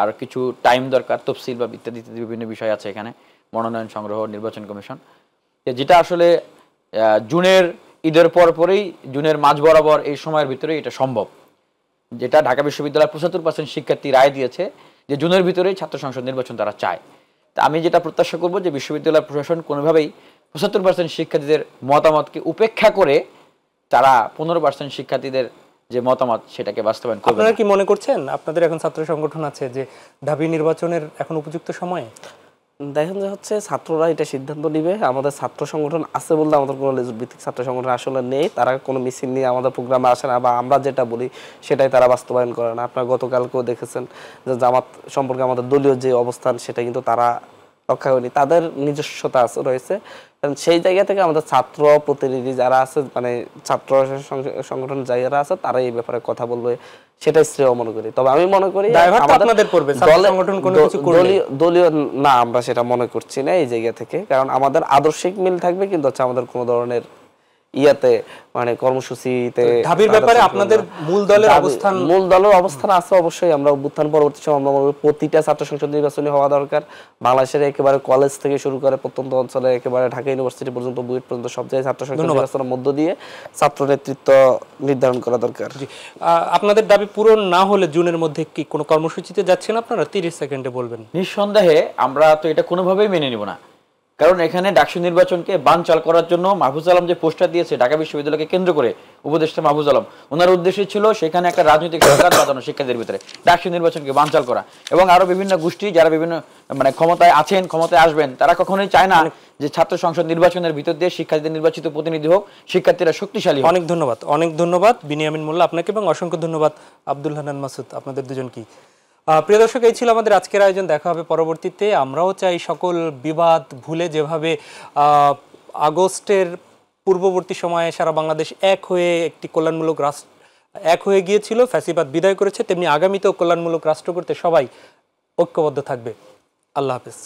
আর কিছু টাইম দরকার, তফসিল বা ইত্যাদি ইত্যাদি বিভিন্ন বিষয় আছে এখানে, মনোনয়ন সংগ্রহ, নির্বাচন কমিশন, যেটা আসলে জুনের ঈদের পরেই, জুনের মাঝ বরাবর এই সময়ের ভিতরে এটা সম্ভব, যেটা ঢাকা বিশ্ববিদ্যালয়ের 75% শিক্ষার্থী রায় দিয়েছে যে জুনের ভিতরেই ছাত্র সংসদ নির্বাচন তারা চায়। তা আমি যেটা প্রত্যাশা করব যে বিশ্ববিদ্যালয় প্রশাসন কোনোভাবেই 75% শিক্ষার্থীদের মতামতকে উপেক্ষা করে তারা 15% শিক্ষার্থীদের যে মতামত সেটাকে বাস্তবায়ন করবে। আপনারা কি মনে করছেন আপনাদের এখন ছাত্র সংগঠন আছে যে ঢাবি নির্বাচনের এখন উপযুক্ত সময়? দেখেন যে হচ্ছে ছাত্ররা এটা সিদ্ধান্ত নিবে। আমাদের ছাত্র সংগঠন আছে বলতে আমাদের কোনো লেজুর ভিত্তিক ছাত্র সংগঠন আসলে নেই, তারা কোনো মিছিল নিয়ে আমাদের প্রোগ্রামে আসে না, বা আমরা যেটা বলি সেটাই তারা বাস্তবায়ন করে না। আপনারা গতকালকেও দেখেছেন যে জামাত সম্পর্কে আমাদের দলীয় যে অবস্থান সেটা কিন্তু তারা রক্ষা করেনি, তাদের নিজস্বতা রয়েছে। সেই জায়গা থেকে আমাদের ছাত্র প্রতিনিধি যারা আছে, মানে ছাত্র সংগঠন যারা আছে, তারা এই ব্যাপারে কথা বলবে, সেটাই শ্রেয় মনে করি। তবে আমি মনে করি দলীয় না, আমরা সেটা মনে করছি না এই জায়গা থেকে, কারণ আমাদের আদর্শিক মিল থাকবে, কিন্তু হচ্ছে আমাদের কোনো ধরনের ইয়াতে মানে কর্মসূচিতে ঢাবির ব্যাপারে আপনাদের মূল দলের অবস্থান আছে। অবশ্যই আমরা অভ্যুত্থান পরবর্তী সময় আমরা প্রতিটা ছাত্র সংসদ নির্বাচনী হওয়া দরকার। বাংলাদেশের একেবারে কলেজ থেকে শুরু করে প্রত্যন্ত অঞ্চলে একেবারে ঢাকা ইউনিভার্সিটি পর্যন্ত, বুয়েট পর্যন্ত সব জায়গায় ছাত্র সংসদ নির্বাচনের মধ্য দিয়ে ছাত্র নেতৃত্ব নির্ধারণ করা দরকার। আপনাদের দাবি পূরণ না হলে জুনের মধ্যে কি কোনো কর্মসূচিতে যাচ্ছেন আপনারা? 30 সেকেন্ডে বলবেন। নিঃসন্দেহে আমরা তো এটা কোনোভাবেই মেনে নিব না, কারণ এখানে ডাকসু নির্বাচনকে বানচাল করার জন্য মাহফুজ আলম যে পোস্টার দিয়েছে ঢাকা বিশ্ববিদ্যালয়কে কেন্দ্র করে, উপদেষ্টা মাহফুজ আলম, ওনার উদ্দেশ্য ছিল সেখানে একটা রাজনৈতিক সরকার বাঁধানো, শিক্ষার্থীদের ভিতরে ডাকসু নির্বাচনকে বানচাল করা, এবং আরো বিভিন্ন গোষ্ঠী যারা বিভিন্ন মানে ক্ষমতায় আছেন, ক্ষমতায় আসবেন, তারা কখনোই চায় না যে ছাত্র সংসদ নির্বাচনের ভিতর দিয়ে শিক্ষার্থীদের নির্বাচিত প্রতিনিধি হোক, শিক্ষার্থীরা শক্তিশালী হোক। অনেক ধন্যবাদ বিনিয়ামিন মোল্লা আপনাকে, এবং অসংখ্য ধন্যবাদ আব্দুল হান্নান মাসুদ, আপনাদের দুজন কি। প্রিয় দর্শক, এই ছিল আমাদের আজকের আয়োজন। দেখা হবে পরবর্তীতে। আমরাও চাই সকল বিবাদ ভুলে, যেভাবে আগস্টের পূর্ববর্তী সময়ে সারা বাংলাদেশ এক হয়ে একটি কল্যাণমূলক রাষ্ট্র এক হয়ে গিয়েছিল, ফ্যাসিবাদ বিদায় করেছে, তেমনি আগামীতেও কল্যাণমূলক রাষ্ট্র করতে সবাই ঐক্যবদ্ধ থাকবে। আল্লাহ হাফেজ।